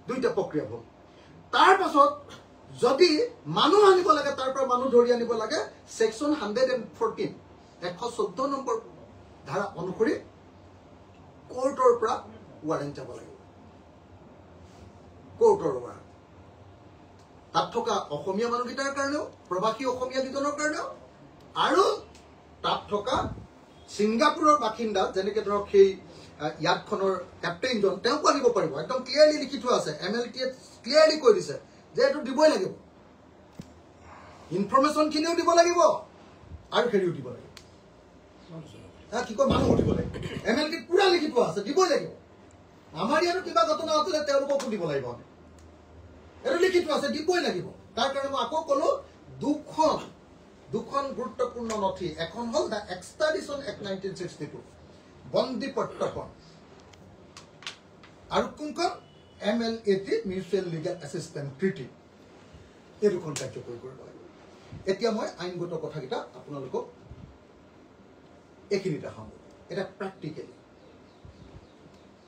দুইটা প্ৰক্ৰিয়া হ'ল তাৰ পাছত যদি মানুহ আনিব লাগে তাৰ পৰা মানুহ ধৰি আনিব লাগে সেকশন 114 114 নম্বৰ ধাৰা অনুসৰি কোৰ্টৰ পৰা ৱাৰেণ্ট যাব লাগিব কোৰ্টৰ ৱাৰেণ্ট তাত থকা অসমীয়া মানুহকেইটাৰ কাৰণেও প্ৰবাসী অসমীয়া কেইজনৰ কাৰণেও আৰু তাত থকা ছিংগাপুৰৰ বাসিন্দা যেনেকৈ ধৰক সেই ইয়াতখনৰ কেপ্টেইনজন তেওঁকো আনিব পাৰিব একদম ক্লিয়াৰলি লিখি থোৱা আছে MLT ক্লিয়াৰলি কৈ দিছে যে এইটো দিবই লাগিব ইনফৰমেশ্যনখিনিও দিব লাগিব আৰু হেৰিও দিব লাগিব কি কয় মানুহ উঠিব লাগিব MLT পুৰা লিখি থোৱা আছে দিবই লাগিব আমাৰ ইয়াৰো কিবা ঘটনা হৈছিলে তেওঁলোককো দিব লাগিব এইটো লিখি থোৱা আছে দিবই লাগিব তাৰ কাৰণে মই আকৌ ক'লো দুখন গুৰুত্বপূৰ্ণ নথি এখন হ'ল দ্য এক্সট্ৰাডিশ্যন এক্ট 1962 বন্দী প্ৰত্যৰ্পণ আৰু কোনখন MLAT mutual legal assistance treaty এই দুখন কাৰ্যকৰী কৰিব লাগিব এতিয়া মই আইনগত কথাকেইটা আপোনালোকক এইখিনিতে সামৰো এটা প্ৰেক্টিকেলি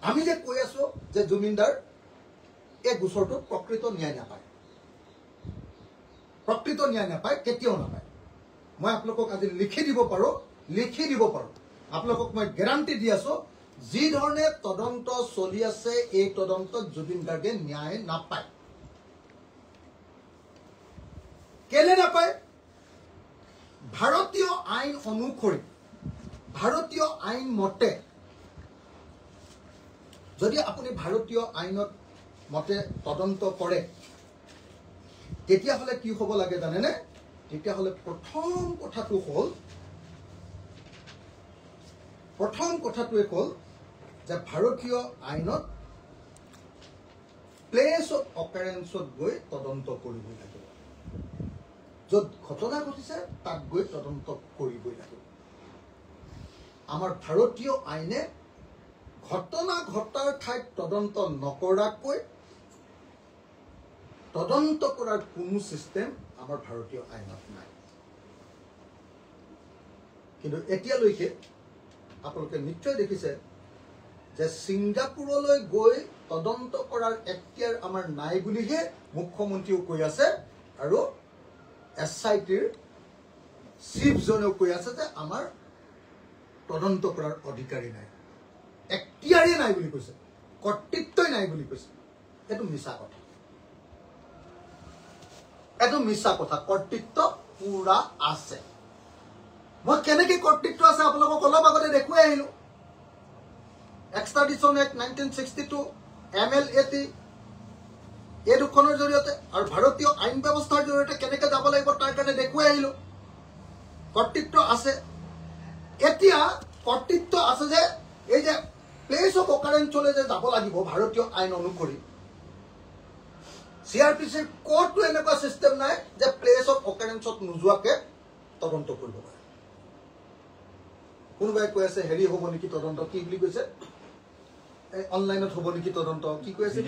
আমি যে কৈ আছো যে জুবিনদাৰ এই গোচৰটো প্ৰকৃত ন্যায় নাপায় কেতিয়াও নাপায় মই আপোনালোকক আজি লিখি দিব পাৰো আপোনালোকক মই গ্যাৰান্টি দি আছো যি ধৰণে তদন্ত চলি আছে এই তদন্তত জুবিন গাৰ্গে ন্যায় নাপায় কেলে নাপায় ভাৰতীয় আইন অনুসৰি ভাৰতীয় আইন মতে যদি আপুনি ভাৰতীয় আইনত মতে তদন্ত কৰে তেতিয়াহ'লে কি হ'ব লাগে জানেনে তেতিয়াহ'লে প্ৰথম কথাটোৱে হ'ল যে ভাৰতীয় আইনত প্লেচ অফ অকাৰেন্সত গৈ তদন্ত কৰিবই লাগিব য'ত ঘটনা ঘটিছে তাত গৈ তদন্ত কৰিবই লাগিব আমাৰ ভাৰতীয় আইনে ঘটনা ঘটাৰ ঠাইত তদন্ত নকৰাকৈ তদন্ত কৰাৰ কোনো সিস্টেম আমাৰ ভাৰতীয় আইনত নাই কিন্তু এতিয়ালৈকে আপোনালোকে নিশ্চয় দেখিছে যে ছিংগাপুৰলৈ গৈ তদন্ত কৰাৰ এখতিয়াৰ আমাৰ নাই বুলিহে মুখ্যমন্ত্ৰীও কৈ আছে আৰু SITৰ চিফজনেও কৈ আছে যে আমাৰ তদন্ত কৰাৰ অধিকাৰী নাই এখতিয়াৰে নাই বুলি কৈছে কৰ্তৃত্বই নাই বুলি কৈছে এইটো মিছা কথা কৰ্তৃত্ব পুৰা আছে মই কেনেকৈ কৰ্তৃত্ব আছে আপোনালোকক অলপ আগতে দেখুৱাই আহিলো এক্সট্ৰাডিশ্যন এক্ট 1962 MLAT এই দুখনৰ জৰিয়তে আৰু ভাৰতীয় আইন ব্যৱস্থাৰ জৰিয়তে কেনেকৈ যাব লাগিব তাৰ কাৰণে দেখুৱাই আহিলো কৰ্তৃত্ব আছে এতিয়া কৰ্তৃত্ব আছে যে এই যে প্লেচ অফ অকাৰেন্সলৈ যে যাব লাগিব ভাৰতীয় আইন অনুসৰি CRPCৰ কোডটো এনেকুৱা সিস্টেম নাই যে প্লেচ অফ অকাৰেন্সত নোযোৱাকে তদন্ত কৰিব পাৰে কোনোবাই কৈ আছে হেৰি হ'ব নেকি তদন্ত কি বুলি কৈছে অনলাইনত হ'ব নেকি তদন্ত কি কৈ আছে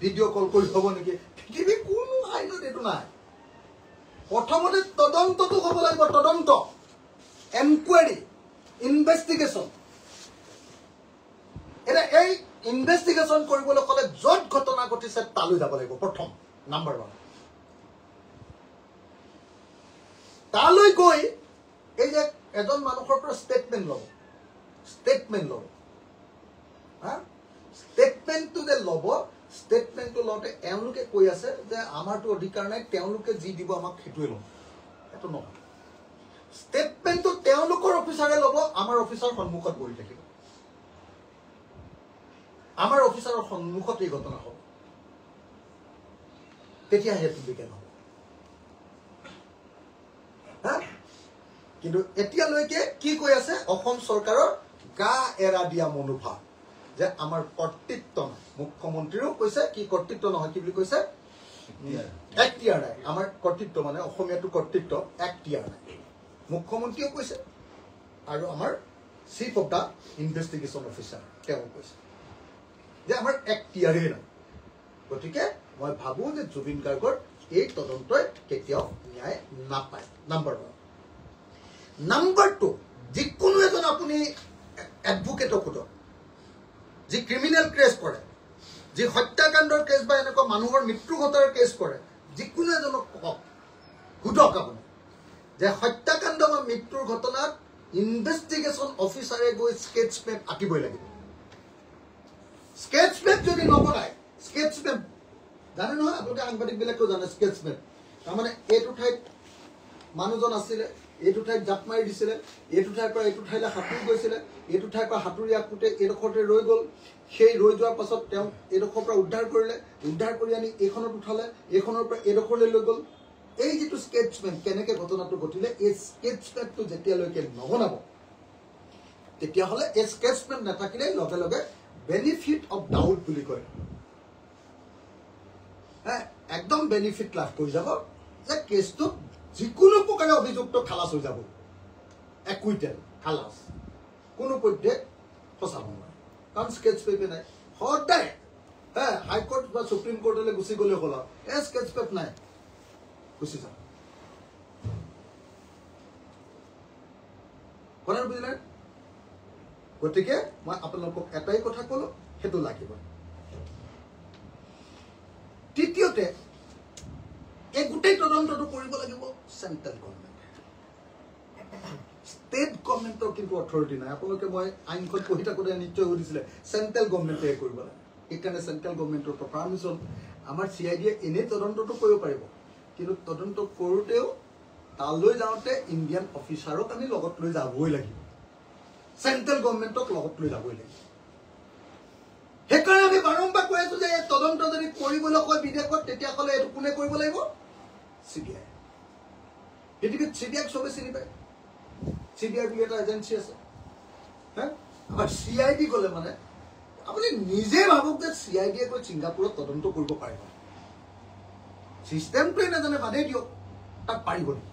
ভিডিঅ' কল কৰি হ'ব নেকি পৃথিৱীৰ কোনো আইনত এইটো নাই প্ৰথমতে তদন্তটো হ'ব লাগিব তদন্ত এনকুৱাৰী ইনভেষ্টিগেশ্যন এটা এই ইনভেষ্টিগেশ্যন কৰিবলৈ ক'লে য'ত ঘটনা ঘটিছে তালৈ যাব লাগিব প্ৰথম নাম্বাৰ 1 তালৈ গৈ এই যে এজন মানুহৰ পৰা ষ্টেটমেণ্ট ল'ব ষ্টেটমেণ্ট ল'ব হা ষ্টেটমেণ্টটো যে ল'ব ষ্টেটমেণ্টটো লওঁতে এওঁলোকে কৈ আছে যে আমাৰতো অধিকাৰ নাই তেওঁলোকে যি দিব আমাক সেইটোৱে ল'ম সেইটো নহয় ষ্টেটমেণ্টটো তেওঁলোকৰ অফিচাৰে ল'ব আমাৰ অফিচাৰ সন্মুখত বহি থাকিব আমাৰ অফিচাৰৰ সন্মুখত এই ঘটনা হ'ব তেতিয়া সেইটো বিজ্ঞান হ'ব হা কিন্তু এতিয়ালৈকে কি কৈ আছে অসম চৰকাৰৰ গা এৰা দিয়া মনোভাৱ যে আমাৰ কৰ্তৃত্ব নাই মুখ্যমন্ত্ৰীও কৈছে কি কৰ্তৃত্ব নহয় কি বুলি কৈছে এক্টিয়াৰ নাই আমাৰ কৰ্তৃত্ব মানে অসমীয়াটো কৰ্তৃত্ব এক্টিয়াৰ নাই মুখ্যমন্ত্ৰীও কৈছে আৰু আমাৰ chief of the investigation officer তেওঁ কৈছে যে আমাৰ এক্টিয়াৰেই নাই গতিকে মই ভাবোঁ যে জুবিন গাৰ্গৰ এই তদন্তই কেতিয়াও ন্যায় নাপায় নাম্বাৰ 1 নাম্বাৰ 2 যিকোনো এজন আপুনি এডভোকেটক সোধক যি ক্ৰিমিনেল কেছ কৰে যি হত্যাকাণ্ডৰ কেছ বা এনেকুৱা মানুহৰ মৃত্যু ঘটাৰ কেছ কৰে যিকোনো এজনক কওক সোধক আপুনি যে হত্যাকাণ্ড বা মৃত্যুৰ ঘটনাত ইনভেষ্টিগেশ্যন অফিচাৰে গৈ স্কেচ মেপ আঁকিবই লাগিব স্কেচ মেপ যদি নবনায় স্কেচ মেপ জানে নহয় আপোনালোকে সাংবাদিকবিলাকেও জানে স্কেচ মেপ তাৰমানে এইটো ঠাইত মানুহজন আছিলে এইটো ঠাইত জাপ মাৰি দিছিলে এইটো ঠাইৰ পৰা এইটো ঠাইলৈ সাঁতুৰি গৈছিলে এইটো ঠাইৰ পৰা সাঁতুৰি আকোঁতে এইডোখৰতে ৰৈ গ'ল সেই ৰৈ যোৱাৰ পাছত তেওঁ এইডোখৰৰ পৰা উদ্ধাৰ কৰিলে উদ্ধাৰ কৰি আনি এইখনত উঠালে এইখনৰ পৰা এইডোখৰলৈ লৈ গ'ল এই যিটো স্কেচ মেপ কেনেকৈ ঘটনাটো ঘটিলে এই স্কেচ মেপটো যেতিয়ালৈকে নবনাব তেতিয়াহ'লে এই স্কেচ মেপ নাথাকিলে লগে লগে বেনিফিট অফ ডাউট বুলি কয় একদম বেনিফিট লাভ কৰি যাব যে কেছটোত যিকোনো প্ৰকাৰে অভিযুক্ত খালাচ হৈ যাব একুইটেল খালাচ কোনো পধ্যে ফচাব নোৱাৰে কাৰণ স্কেচ পেপে নাই সদায় হাইকোৰ্ট বা সুপ্ৰিম কোৰ্টলৈ গুচি গ'লে হ'ল এই স্কেচ পেপ নাই গুচি যাম কথাটো বুজিলে গতিকে মই আপোনালোকক এটাই কথা ক'লো সেইটো লাগিব তৃতীয়তে এই গোটেই তদন্তটো কৰিব লাগিব চেণ্ট্ৰেল গভৰ্ণমেণ্টে ষ্টেট গভৰ্ণমেণ্টৰ কিন্তু অথৰিটি নাই আপোনালোকে মই আইনখন পঢ়ি থাকোঁতে নিশ্চয় সুধিছিলে চেণ্ট্ৰেল গভৰ্ণমেণ্টে কৰিব লাগে সেইকাৰণে চেণ্ট্ৰেল গভৰ্ণমেণ্টৰ পৰা পাৰ্মিশ্যন আমাৰ CIDয়ে এনেই তদন্তটো কৰিব পাৰিব কিন্তু তদন্ত কৰোঁতেও তালৈ যাওঁতে ইণ্ডিয়ান অফিচাৰক আমি লগত লৈ যাবই লাগিব চেণ্ট্ৰেল গভৰ্ণমেণ্টক লগত লৈ যাবই লাগিব সেইকাৰণে আমি বাৰম্বাৰ কৈ আছো যে তদন্ত যদি কৰিবলৈ কয় বিদেশত তেতিয়াহ'লে এইটো কোনে কৰিব লাগিব CBI পৃথিৱীত CBIক চবে চিনি পায় CBI বুলি এটা এজেঞ্চি আছে আমাৰ CID গ'লে মানে আপুনি নিজে ভাবক যে CIDয়ে গৈ ছিংগাপুৰত তদন্ত কৰিব পাৰিব চিষ্টেমটোৱে নাজানে বাদেই দিয়ক তাক পাৰিব নেকি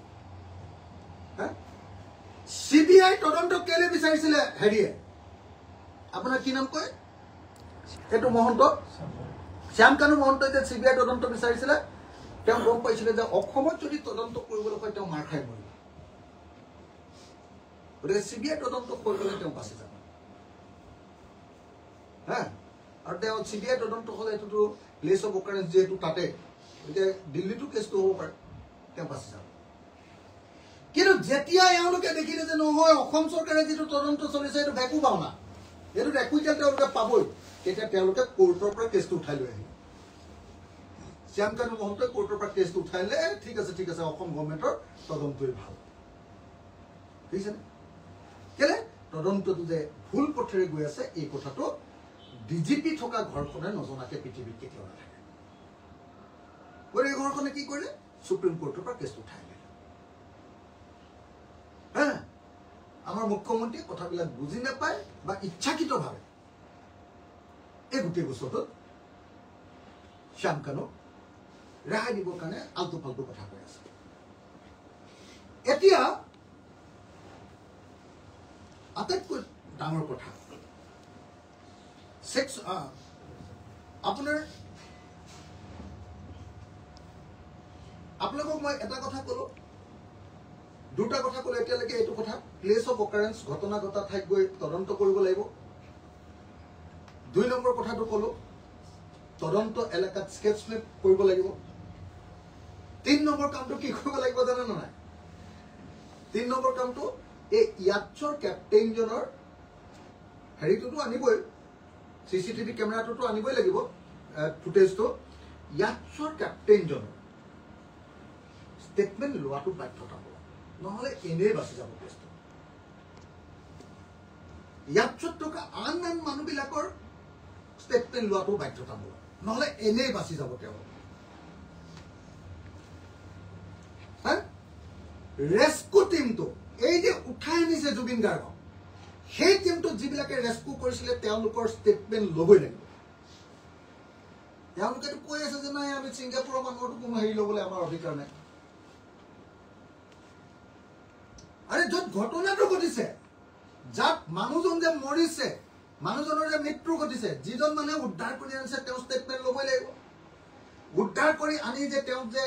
CBI তদন্ত কেলে বিচাৰিছিলে হেৰিয়ে আপোনাৰ কি নাম কয় এইটো মহন্ত শ্যামকানু মহন্তই যে CBI তদন্ত বিচাৰিছিলে তেওঁ গম পাইছিলে যে অসমত যদি তদন্ত কৰিবলৈ হয় তেওঁ মাৰ খাই মৰিব গতিকে CBI তদন্ত কৰিবলৈ তেওঁ বাচি যাব আৰু তেওঁ CBI তদন্ত হ'লে এইটোতো প্লেচ অফ অকাৰেঞ্চ যিহেতু তাতে গতিকে দিল্লীতো কেছটো হ'ব পাৰে তেওঁ বাচি যাব কিন্তু যেতিয়া এওঁলোকে দেখিলে যে নহয় অসম চৰকাৰে যিটো তদন্ত চলিছে এইটো ভেকু ভাওনা এইটোত একুইটেল তেওঁলোকে পাবই তেতিয়া তেওঁলোকে কোৰ্টৰ পৰা কেছটো উঠাই লৈ আহিলে শ্যামকানু মহন্তই কোৰ্টৰ পৰা কেছটো উঠাই লৈ ঠিক আছে অসম গভৰ্ণমেণ্টৰ তদন্তই ভাল বুজিছেনে কেলে তদন্তটো যে ভুল পথেৰে গৈ আছে এই কথাটো DGP থকা ঘৰখনে নজনাকে পৃথিৱীত কেতিয়াও নাথাকে গতিকে এই ঘৰখনে কি কৰিলে সুপ্ৰিম কোৰ্টৰ পৰা কেছটো উঠাই আনিলে আমাৰ মুখ্যমন্ত্ৰীয়ে কথাবিলাক বুজি নাপায় বা ইচ্ছাকৃতভাৱে এই গোটেই বছৰটোত শ্যামকানুক ৰেহাই দিবৰ কাৰণে আল্টু ফাল্টু কথা কৈ আছে এতিয়া আটাইতকৈ ডাঙৰ কথা আপোনালোকক মই এটা কথা ক'লো দুটা কথা ক'লো এতিয়ালৈকে এইটো কথা প্লেচ অফ অকাৰেঞ্চ ঘটনা ঘটা ঠাইত গৈ তদন্ত কৰিব লাগিব 2 নম্বৰ কথাটো ক'লো তদন্ত এলেকাত স্কেচ মেপ কৰিব লাগিব 3 নম্বৰ কামটো কি কৰিব লাগিব জানে নাই 3 নম্বৰ কামটো এই ইয়াচ্ছৰ কেপ্টেইনজনৰ হেৰিটোতো আনিবই CCTV কেমেৰাটোতো আনিবই লাগিব ফুটেজটো ইয়াছৰ কেপ্টেইনজনৰ ষ্টেটমেণ্ট লোৱাটো বাধ্যতামূলক নহ'লে এনেই বাচি যাব কেছটো ইয়াছত থকা আন মানুহবিলাকৰ ষ্টেটমেণ্ট লোৱাটো বাধ্যতামূলক নহ'লে এনেই বাচি যাব তেওঁ ৰেস্কিউ টিমটো এই যে উঠাই আনিছে জুবিন গাৰ্গক সেই টিমটো যিবিলাকে ৰেস্কিউ কৰিছিলে তেওঁলোকৰ ষ্টেটমেণ্ট ল'বই লাগিব তেওঁলোকেতো কৈ আছে যে নাই আমি ছিংগাপুৰৰ মানুহৰতো কোনো হেৰি ল'বলৈ আমাৰ অধিকাৰ নাই আৰে য'ত ঘটনাটো ঘটিছে যাক মানুহজন যে মৰিছে মানুহজনৰ যে মৃত্যু ঘটিছে যিজন মানুহে উদ্ধাৰ কৰি আনিছে তেওঁ ষ্টেটমেণ্ট ল'বই লাগিব উদ্ধাৰ কৰি আনি যে তেওঁ যে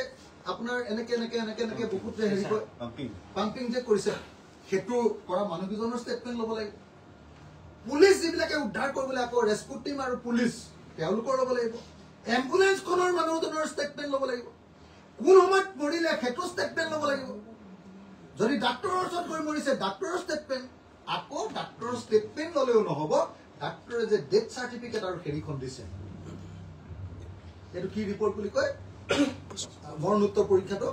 আপোনাৰ এনেকে বহুত যে হেৰি কয় পাম্পিং যে কৰিছে সেইটো কৰা মানুহকেইজনৰ ষ্টেটমেণ্ট ল'ব লাগিব পুলিচ যিবিলাকে উদ্ধাৰ কৰিবলৈ আকৌ ৰেস্কিউ টিম আৰু পুলিচ তেওঁলোকৰ ল'ব লাগিব এম্বুলেন্সখনৰ মানুহজনৰ ষ্টেটমেণ্ট ল'ব লাগিব কোন সময়ত মৰিলে সেইটো ষ্টেটমেণ্ট ল'ব লাগিব যদি ডাক্তৰৰ ওচৰত গৈ মৰিছে ডাক্তৰৰ ষ্টেটমেণ্ট আকৌ ডাক্তৰৰ ষ্টেটমেণ্ট ল'লেও নহ'ব ডাক্তৰে যে ডেথ চাৰ্টিফিকেট আৰু হেৰিখন দিছে এইটো কি ৰিপৰ্ট বুলি কয় মৰণোত্তৰ পৰীক্ষাটো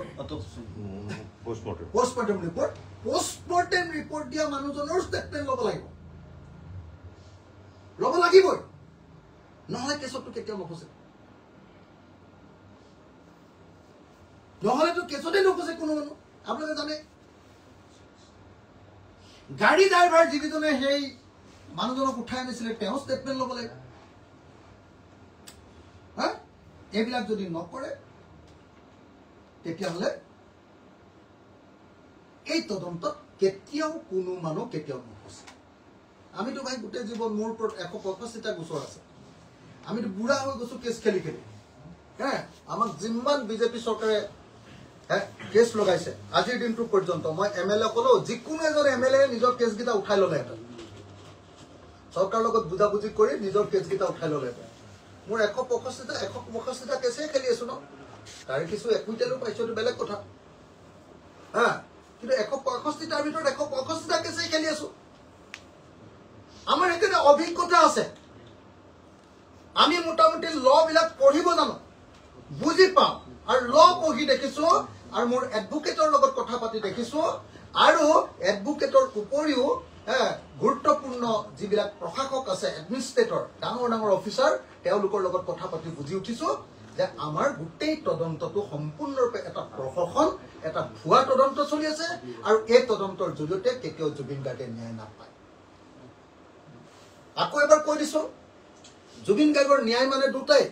পোষ্টমৰ্টেম ৰিপৰ্ট দিয়া মানুহজনৰ ষ্টেটমেণ্ট ল'ব লাগিবই নহ'লে কেছতটো কেতিয়াও নফচে নহ'লেতো কেছতে নফচে কোনো মানুহ আপোনালোকে জানে গাড়ী ড্ৰাইভাৰ যিকেইজনে সেই মানুহজনক উঠাই আনিছিলে তেওঁ ষ্টেটমেণ্ট ল'ব লাগিব হা এইবিলাক যদি নকৰে তেতিয়াহ'লে এই তদন্তত কেতিয়াও কোনো মানুহ কেতিয়াও নফচে আমিতো ভাই গোটেই জীৱন মোৰ ওপৰত 165টা গোচৰ আছে আমিতো বুঢ়া হৈ গৈছো কেছ খেলি হা আমাক যিমান বিজেপি চৰকাৰে কেছ লগাইছে আজিৰ দিনটো পৰ্যন্ত মই MLA ক'লো যিকোনো এজন MLA নিজৰ কেছকেইটা উঠাই ল'লেহেঁতেন চৰকাৰৰ লগত বুজাবুজি কৰি নিজৰ কেছকেইটা উঠাই ল'লেহেঁতেন মোৰ 165টা কেছেই খেলি আছো ন তাৰে কিছু একুইটেলো পাইছো এইটো বেলেগ কথা হা কিন্তু 165টাৰ ভিতৰত 165টা কেছেই খেলি আছো আমাৰ সেইকাৰণে অভিজ্ঞতা আছে আমি মোটামুটি লবিলাক পঢ়িব জানো বুজি পাওঁ আৰু ল পঢ়ি দেখিছো আৰু মোৰ এডভোকেটৰ লগত কথা পাতি দেখিছো আৰু এডভোকেটৰ উপৰিও গুৰুত্বপূৰ্ণ যিবিলাক প্ৰশাসক আছে এডমিনিষ্ট্ৰেটৰ ডাঙৰ অফিচাৰ তেওঁলোকৰ লগত কথা পাতি বুজি উঠিছো যে আমাৰ গোটেই তদন্তটো সম্পূৰ্ণৰূপে এটা প্ৰশাসন এটা ভুৱা তদন্ত চলি আছে আৰু এই তদন্তৰ জৰিয়তে কেতিয়াও জুবিন গাৰ্গে ন্যায় নাপায় আকৌ এবাৰ কৈ দিছো জুবিন গাৰ্গৰ ন্যায় মানে দুটাই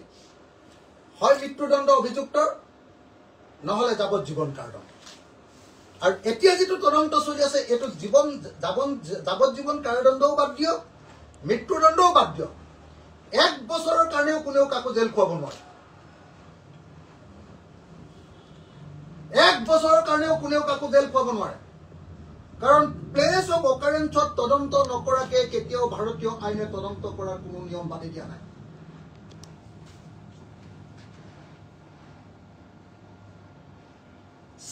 হয় মৃত্যুদণ্ড অভিযুক্তৰ নহ'লে যাৱজ্জীৱন কাৰাদণ্ড আৰু এতিয়া যিটো তদন্ত চলি আছে এইটো যাৱজ্জীৱন কাৰাদণ্ডও বাদ দিয়ক মৃত্যুদণ্ডও বাদ দিয়ক 1 বছৰৰ কাৰণেও কোনেও কাকো জেল খুৱাব নোৱাৰে 1 বছৰৰ কাৰণেও কোনেও কাকো জেল খুৱাব নোৱাৰে কাৰণ প্লেচ অফ অকাৰেঞ্চত তদন্ত নকৰাকে কেতিয়াও ভাৰতীয় আইনে তদন্ত কৰাৰ কোনো নিয়ম বান্ধি দিয়া নাই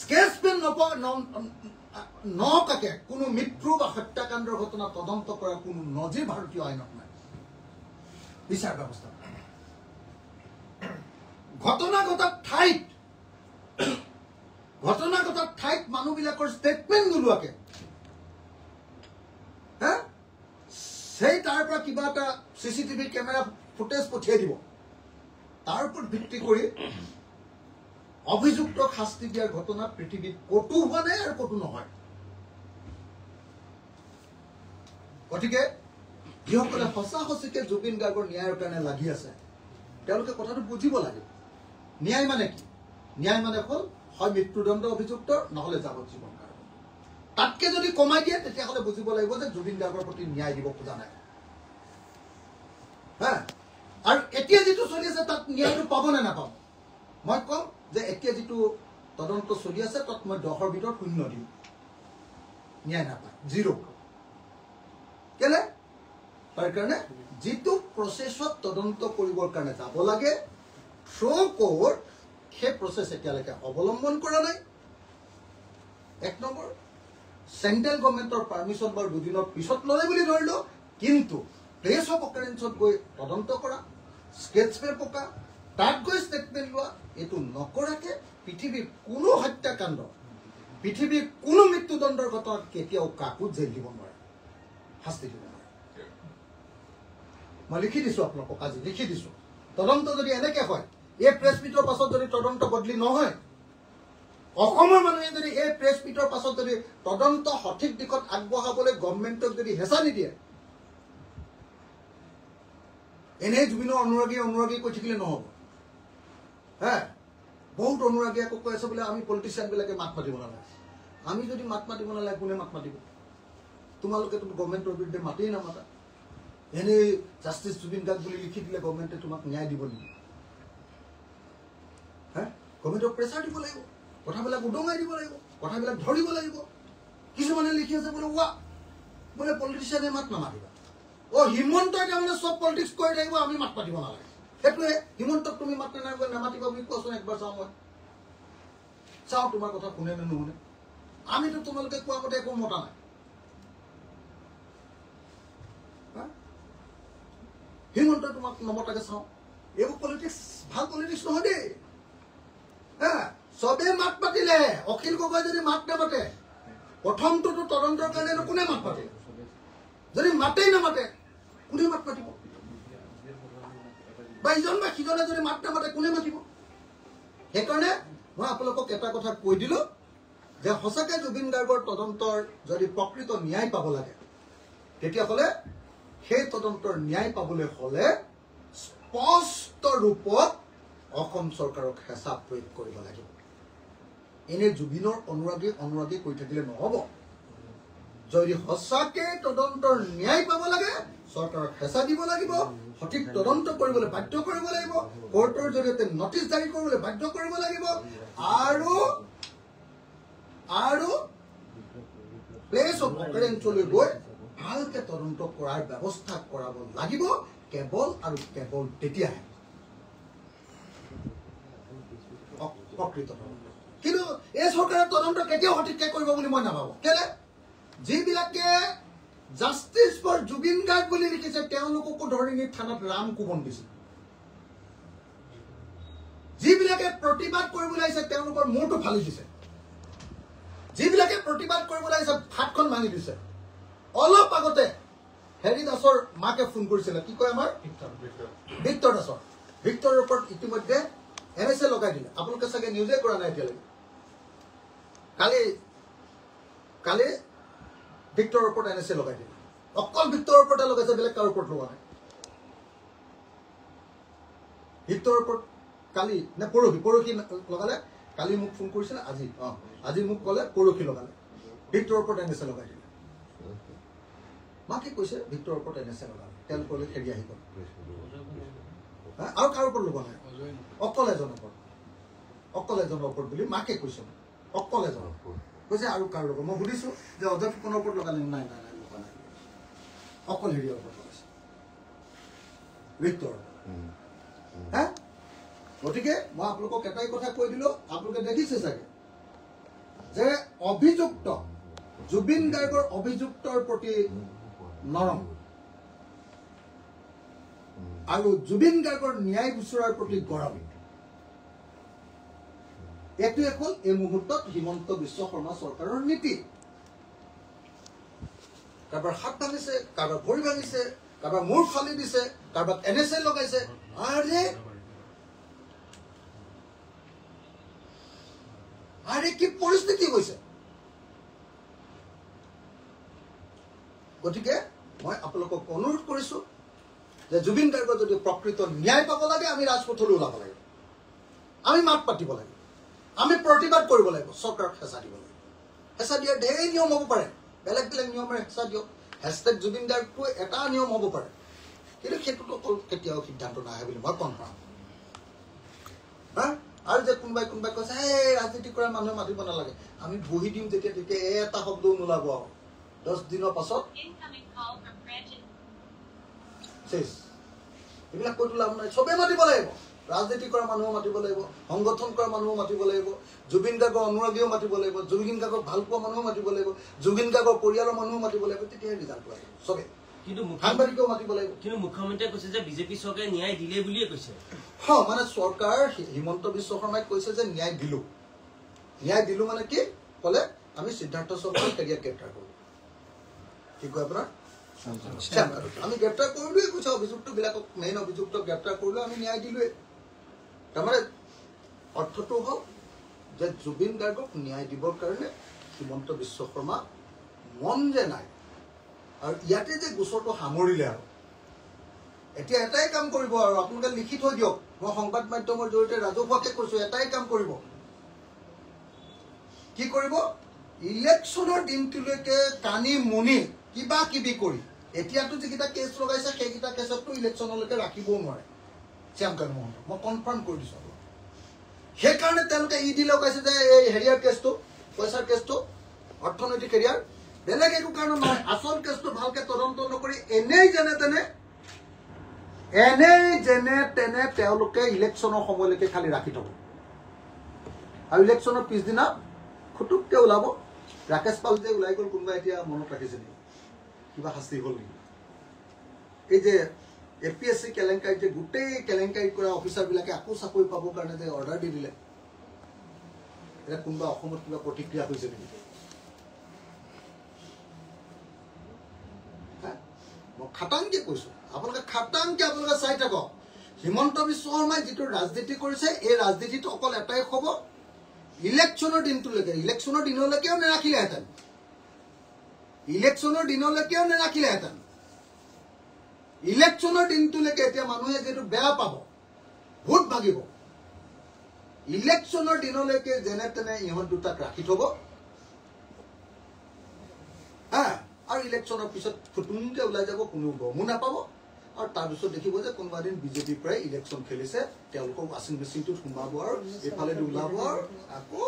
স্কেচপেন নকাকে কোনো মৃত্যু বা হত্যাকাণ্ডৰ ঘটনা তদন্ত কৰাৰ কোনো নজিৰ ভাৰতীয় আইনত নাই বিচাৰ ব্যৱস্থা ঘটনা ঘটাত ঠাইত মানুহবিলাকৰ ষ্টেটমেণ্ট নোলোৱাকে সেই তাৰ পৰা কিবা এটা CCTV কেমেৰা ফুটেজ পঠিয়াই দিব তাৰ ওপৰত ভিত্তি কৰি অভিযুক্তক শাস্তি দিয়াৰ ঘটনা পৃথিৱীত কতো হোৱা নাই আৰু কতো নহয় গতিকে যিসকলে সঁচাসঁচিকে জুবিন গাৰ্গৰ ন্যায়ৰ কাৰণে লাগি আছে তেওঁলোকে কথাটো বুজিব লাগে ন্যায় মানে কি ন্যায় মানে হ'ল হয় মৃত্যুদণ্ড অভিযুক্ত নহ'লে যাৱজ্জীৱন কাৰাদণ্ড তাতকে যদি কমাই দিয়ে তেতিয়াহ'লে বুজিব লাগিব যে জুবিন গাৰ্গৰ প্ৰতি ন্যায় দিব খোজা নাই হা আৰু এতিয়া যিটো চলি আছে তাত ন্যায়টো পাব নে নাপাব মই কম যে এতিয়া যিটো তদন্ত চলি আছে তাত মই 10ৰ ভিতৰত 0 দিম ন্যায় নাপায় 0 কেলে তাৰ কাৰণে যিটো প্ৰচেছত তদন্ত কৰিবৰ কাৰণে যাব লাগে থ্ৰু কোৰ্ট সেই প্ৰচেছ এতিয়ালৈকে অৱলম্বন কৰা নাই 1 নম্বৰ চেন্ট্ৰেল গভৰ্ণমেণ্টৰ পাৰ্মিশ্যন বাৰ দুদিনৰ পিছত ল'লে বুলি ধৰিলো কিন্তু প্লেচ অফ অকাৰেঞ্চত গৈ তদন্ত কৰা, স্কেটছ মেপ পকা, তাত গৈ ষ্টেটমেণ্ট লোৱা, এইটো নকৰাকে পৃথিৱীৰ কোনো হত্যাকাণ্ড, পৃথিৱীৰ কোনো মৃত্যুদণ্ডৰ ঘটনাত কেতিয়াও কাকো জেল দিব নোৱাৰে, শাস্তি দিব নোৱাৰে। মই লিখি দিছোঁ আপোনালোকক, আজি লিখি দিছোঁ। তদন্ত যদি এনেকৈ হয়, এই প্ৰেছ মিটৰ পাছত যদি তদন্ত বদলি নহয়, অসমৰ মানুহে যদি এই প্ৰেছ মিটৰ পাছত যদি তদন্ত সঠিক দিশত আগবঢ়াবলৈ গভৰ্ণমেণ্টক যদি হেঁচা নিদিয়ে, এনেই জুবিনৰ অনুৰাগী কৈ থাকিলে নহ'ব। হে, বহুত অনুৰাগী আকৌ কৈ আছে বোলে আমি পলিটিচিয়ানবিলাকে মাত মাতিব নালাগে। আমি যদি মাত মাতিব নালাগে, কোনে মাত মাতিব? তোমালোকেতো গভৰ্ণমেণ্টৰ বিৰুদ্ধে মাতেই নামাতা। এনেই জাষ্টিছ জুবিন গাৰ্গ বুলি লিখি দিলে গভৰ্ণমেণ্টে তোমাক ন্যায় দিব নেকি? হে, গভৰ্ণমেণ্টক প্ৰেছাৰ দিব লাগিব, কথাবিলাক উদঙাই দিব লাগিব, কথাবিলাক ধৰিব লাগিব। কিছুমানে লিখি আছে বোলে বোলে পলিটিচিয়ানে মাত নামাতিবা। হিমন্তই তাৰমানে চব পলিটিক্স কৰি থাকিব, আমি মাত মাতিব নালাগে। সেইটোৱে, হিমন্তক তুমি মাত নামাতিবা বুলি কোৱাচোন একবাৰ চাওঁ। মই চাওঁ তোমাৰ কথা শুনে নে নুশুনে। আমিতো তোমালোকে কোৱা মতে একো মতা নাই। হিমন্তই তোমাক নমতাকে চাওঁ। এইবোৰ পলিটিক্স, ভাল পলিটিক্স নহয় দেই। চবেই মাত পাতিলে, অখিল গগৈ যদি মাত নামাতে, প্ৰথমটোতো তদন্তৰ কাৰণে কোনে মাত পাতিলে? যদি মাতেই নামাতে, কোনে মাত পাতিব? বা ইজন বা সিজনে যদি মাত নামাতে, কোনে মাতিব? সেইকাৰণে মই আপোনালোকক এটা কথা কৈ দিলো যে সঁচাকৈ জুবিন গাৰ্গৰ তদন্তৰ যদি প্ৰকৃত ন্যায় পাব লাগে, তেতিয়াহ'লে সেই তদন্তৰ ন্যায় পাবলৈ হ'লে স্পষ্ট ৰূপত অসম চৰকাৰক হেঁচা প্ৰয়োগ কৰিব লাগিব। এনে জুবিনৰ অনুৰাগী কৈ থাকিলে নহ'ব। যদি সঁচাকৈ তদন্তৰ ন্যায় পাব লাগে, চৰকাৰক হেঁচা দিব লাগিব, সঠিক তদন্ত কৰিবলৈ বাধ্য কৰিব লাগিব, কোৰ্টৰ জৰিয়তে নটিচ জাৰি কৰিবলৈ বাধ্য কৰিব লাগিব, আৰু প্লেচ অফ অকাৰেঞ্চলৈ গৈ ভালকে তদন্ত কৰাৰ ব্যৱস্থা কৰাব লাগিব। কেৱল আৰু কেৱল তেতিয়াহে প্ৰকৃত তদন্ত। কিন্তু এই চৰকাৰে তদন্ত কেতিয়াও সঠিককৈ কৰিব বুলি মই নাভাবোঁ। কেলে? যিবিলাকে জাষ্টিছ ফৰ জুবিন গাৰ্গ বুলি লিখিছে, তেওঁলোককো ধৰি নি থানাত ৰাম কোবন দিছে। যিবিলাকে প্ৰতিবাদ কৰিবলৈ আহিছে, তেওঁলোকৰ মূৰটো ফালি দিছে। যিবিলাকে প্ৰতিবাদ কৰিবলৈ আহিছে, হাতখন ভাঙি দিছে। অলপ আগতে হেৰি দাসৰ মাকে ফোন কৰিছিলে, কি কয় আমাৰ ভিক্টৰ দাসৰ। ভিক্টৰৰ ওপৰত ইতিমধ্যে NSA লগাই দিলে। আপোনালোকে চাগে নিউজে কৰা নাই এতিয়ালৈকে। কালি ভিক্টৰৰ ওপৰত NSA লগাই দিলে। অকল ভিক্টৰৰ ওপৰতে লগাইছে, বেলেগ কাৰো ওপৰত লগা নাই। ভিক্টৰৰ ওপৰত কালি নে পৰহি লগালে। কালি মোক ফোন কৰিছিলে, আজি মোক ক'লে পৰহি লগালে। ভিক্টৰৰ ওপৰত NSA লগাই দিলে। মাকে কৈছে ভিক্টৰৰ ওপৰত NSA লগালে, তেওঁলোকলৈ খেদি আহি গ'ল। আৰু কাৰো ওপৰত লগা নাই, অকল এজনৰ ওপৰত বুলি মাকে কৈছে। অকল এজনৰ কৈছে, আৰু কাৰো লগত। মই সুধিছো যে অজয় ফুকনৰ ওপৰত লগালে? নাই, লগা নাই। অকল হেৰিয়ৰ ওপৰত লগাইছে, ভিক্টৰ। গতিকে মই আপোনালোকক এটাই কথা কৈ দিলো, আপোনালোকে দেখিছে চাগে যে অভিযুক্ত জুবিন গাৰ্গৰ অভিযুক্তৰ প্ৰতি নৰম আৰু জুবিন গাৰ্গৰ ন্যায় বিচৰাৰ প্ৰতি গৰম। এইটোৱে হ'ল এই মুহূৰ্তত হিমন্ত বিশ্ব শৰ্মা চৰকাৰৰ নীতি। কাৰোবাৰ হাত ভাঙিছে, কাৰোবাৰ ভৰি ভাঙিছে, কাৰোবাৰ মূৰ ফালি দিছে, কাৰোবাক NSA লগাইছে। আৰে কি পৰিস্থিতি হৈছে। গতিকে মই আপোনালোকক অনুৰোধ কৰিছো যে জুবিন গাৰ্গৰ যদি প্ৰকৃত ন্যায় পাব লাগে, আমি ৰাজপথলৈ ওলাব লাগিব, আমি মাত পাতিব লাগিব, আমি প্ৰতিবাদ কৰিব লাগিব, চৰকাৰক হেঁচা দিব লাগিব। হেঁচা দিয়াৰ ঢেৰ নিয়ম হ'ব পাৰে, বেলেগ বেলেগ নিয়মেৰে হেঁচা দিয়ক। হেছটেগ জুবিন গাৰ্গটো এটা নিয়ম হ'ব পাৰে, কিন্তু সেইটোতো কেতিয়াও সিদ্ধান্ত নাহে বুলি মই কনফাৰ্ম। আৰু যে কোনোবাই কৈছে এই ৰাজনীতি কৰা মানুহে মাতিব নালাগে, আমি বহি দিম তেতিয়া এটা শব্দও নোলাব। আৰু 10 দিনৰ পাছত এইবিলাক কৈতো লাভ নাই। চবেই মাতিব লাগিব, ৰাজনীতি কৰা মানুহো মাতিব লাগিব, সংগঠন কৰা মানুহো মাতিব লাগিব, জুবিন গাৰ্গৰ অনুৰাগীও মাতিব লাগিব, জুবিন গাৰ্গক ভাল পোৱা মানুহো মাতিব লাগিব, জুবিন গাৰ্গৰ পৰিয়ালৰ মানুহো মাতিব লাগিব। তেতিয়াহে ৰিজাল্টটো আহিব। চবেই কিন্তু সাংবাদিকও মাতিব লাগিব কিন্তু মুখ্যমন্ত্ৰীয়ে কৈছে যে বিজেপি চৰকাৰে ন্যায় দিলে বুলিয়ে কৈছে মানে চৰকাৰ হিমন্ত বিশ্ব শৰ্মাই কৈছে যে ন্যায় দিলো মানে কি কলে আমি সিদ্ধাৰ্থ চক্ৰক কেৰিয়াৰ গ্ৰেপ্তাৰ কৰো কি কয় আপোনাৰ আমি গ্ৰেপ্তাৰ কৰিলোৱে কৈছে অভিযুক্তবিলাকক মেইন অভিযুক্ত গ্ৰেপ্তাৰ কৰিলো আমি ন্যায় দিলোৱে তাৰমানে অৰ্থটো হ'ল যে জুবিন গাৰ্গক ন্যায় দিবৰ কাৰণে হিমন্ত বিশ্ব শৰ্মা মন যে নাই আৰু ইয়াতে যে গোচৰটো সামৰিলে আৰু এতিয়া এটাই কাম কৰিব আৰু আপোনালোকে লিখি থৈ দিয়ক মই সংবাদ মাধ্যমৰ জৰিয়তে ৰাজহুৱাকে কৈছো এটাই কাম কৰিব কি কৰিব ইলেকশ্যনৰ দিনটোলৈকে কানি মুনি কিবা কিবি কৰি এতিয়াতো যিকেইটা কেছ লগাইছে সেইকেইটা কেছততো ইলেকশ্যনলৈকে ৰাখিবও নোৱাৰে শ্যামকানু মহন্ত মই কনফাৰ্ম কৰি দিছো সেইকাৰণে তেওঁলোকে ইডি লগাইছে যে এই হেৰিয়াৰ কেছটো পইচাৰ কেছটো অৰ্থনৈতিক হেৰিয়াৰ বেলেগ একো কাৰণ নহয় আচল কেছটো ভালকে তদন্ত নকৰি এনেই যেনে তেনে তেওঁলোকে ইলেকশ্যনৰ সময়লৈকে খালি ৰাখি থব আৰু ইলেকশ্যনৰ পিছদিনা খুটুককে ওলাব ৰাকেশ পাল যে ওলাই গ'ল কোনোবা এতিয়া মনত ৰাখিছে নেকি কিবা শাস্তি হ'ল নেকি এই যে APSC কেলেংকাৰীত যে গোটেই কেলেংকাৰীত কৰা অফিচাৰবিলাকে আকৌ চাকৰি পাবৰ কাৰণে যে অৰ্ডাৰ দি দিলে এটা কোনোবা অসমত কিবা প্ৰতিক্ৰিয়া হৈছে নেকি মই খাটাংকে কৈছো আপোনালোকে চাই থাকক হিমন্ত বিশ্ব শৰ্মাই যিটো ৰাজনীতি কৰিছে এই ৰাজনীতিটো অকল এটাই হ'ব ইলেকশ্যনৰ দিনটোলৈকে ইলেকশ্যনৰ দিনলৈকেও নাৰাখিলেহেঁতেন ইলেকশ্যনৰ দিনটোলৈকে এতিয়া মানুহে যিটো বেয়া পাব ভোট ভাগিব ইলেকশ্যনৰ দিনলৈকে যেনে তেনে ইহঁত দুটাক ৰাখি থব আৰু ইলেকশ্যনৰ পিছত ফুটুমকে ওলাই যাব কোনো গমো নাপাব আৰু তাৰপিছত দেখিব যে কোনোবা দিন বিজেপিৰ পৰাই ইলেকশ্যন খেলিছে তেওঁলোকক ৱাশ্বিং মেচিনটোত সোমাব আৰু এইফালেদি ওলাব আৰু আকৌ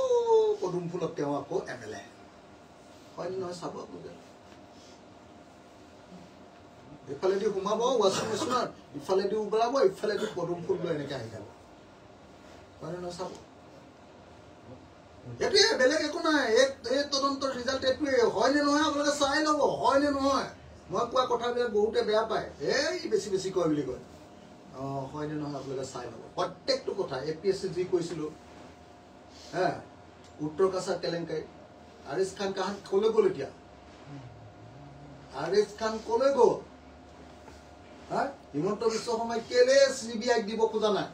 পদুম ফুলত তেওঁ আকৌ MLA হয় নহয় চাব আপোনালোকে এইফালেদি সোমাব ৱাশ্বিং মেচিনত ইফালেদি ওলাব ইফালেদি পদুম ফুল লৈ এনেকে আহি যাব হয় নহয় চাব এইটোৱে বেলেগ একো নাই এই তদন্তৰ ৰিজাল্ট এইটোৱে হয়নে নহয় আপোনালোকে চাই ল'ব হয়নে নহয় মই কোৱা কথাবিলাক বহুতে বেয়া পায় এই বেছি কয় বুলি কয় হয়নে নহয় আপোনালোকে চাই ল'ব প্ৰত্যেকটো কথা APSC যি কৈছিলো উত্তৰ কাছাৰ কেলেংকাৰী আৰিজ খান কলৈ গ'ল এতিয়া আৰিজ খান কলৈ গ'ল হিমন্ত বিশ্ব শৰ্মাই কেলে CBI দিব খোজা নাই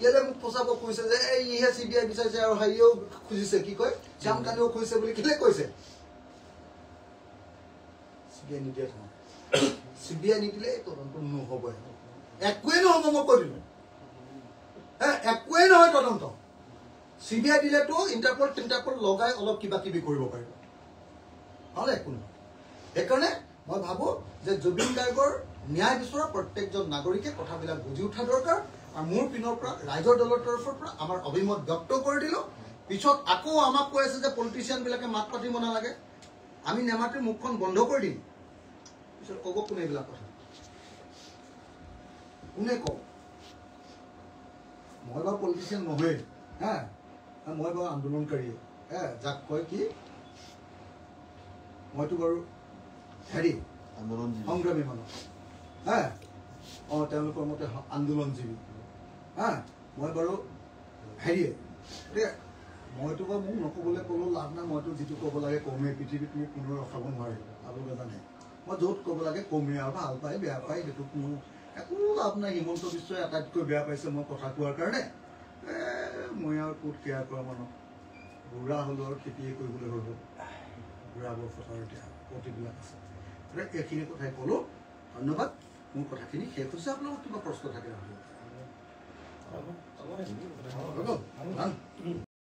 কেলে মোক ফচাব কৈছে যে ইহে CBI বিচাৰিছে আৰু হাইও খুজিছে কি কয় শ্যামকানুও খুজিছে বুলি কেলে কৈছে CBI নিদিলে তদন্ত নহ'ব একোৱেই নহ'ব মই কৈ দিলো একোৱেই নহয় তদন্ত CBI দিলেতো ইণ্টাৰপল লগাই অলপ কিবা কিবি কৰিব পাৰিব নহ'লে একো নহয় সেইকাৰণে মই ভাবো যে জুবিন গাৰ্গৰ ন্যায় বিচৰা প্ৰত্যেকজন নাগৰিকে কথাবিলাক বুজি উঠা দৰকাৰ আৰু মোৰ পিনৰ পৰা ৰাইজৰ দলৰ তৰফৰ পৰা আমাৰ অভিমত ব্যক্ত কৰি দিলো পিছত আকৌ আমাক কৈ আছে যে পলিটিচিয়ানবিলাকে মাত পাতিব নালাগে আমি নেমাতি মুখখন বন্ধ কৰি দিম পিছত ক'ব কোনে এইবিলাক কথা কোনে কওঁ মই বাৰু পলিটিচিয়ান নহয় মই বাৰু আন্দোলনকাৰী যাক কয় কি মইতো বাৰু হেৰি সংগ্ৰামী মানুহ তেওঁলোকৰ মতে আন্দোলনজীৱী মই বাৰু হেৰিয়ে মইতো বাৰু মোক নক'বলৈ ক'লেও লাভ নাই মইতো যিটো ক'ব লাগে কমেই পৃথিৱীত মোক কোনো ৰখাব নোৱাৰে আপোনালোকে জানে মই য'ত ক'ব লাগে কমেই আৰু ভাল পায় বেয়া পায় সেইটো কোনো একো লাভ নাই হিমন্ত বিশ্বই আটাইতকৈ বেয়া পাইছে মই কথা কোৱাৰ কাৰণে মই আৰু ক'ত কেয়াৰ কৰা মানুহ বুঢ়া হ'লো আৰু খেতিয়ে কৰিবলৈ হ'ল বুঢ়া বয়সৰ এতিয়া প্ৰতিবিলাক আছে এইখিনি কথাই ক'লোঁ ধন্যবাদ মোৰ কথাখিনি শেষ হৈছে আপোনালোকৰ কিবা প্ৰশ্ন থাকে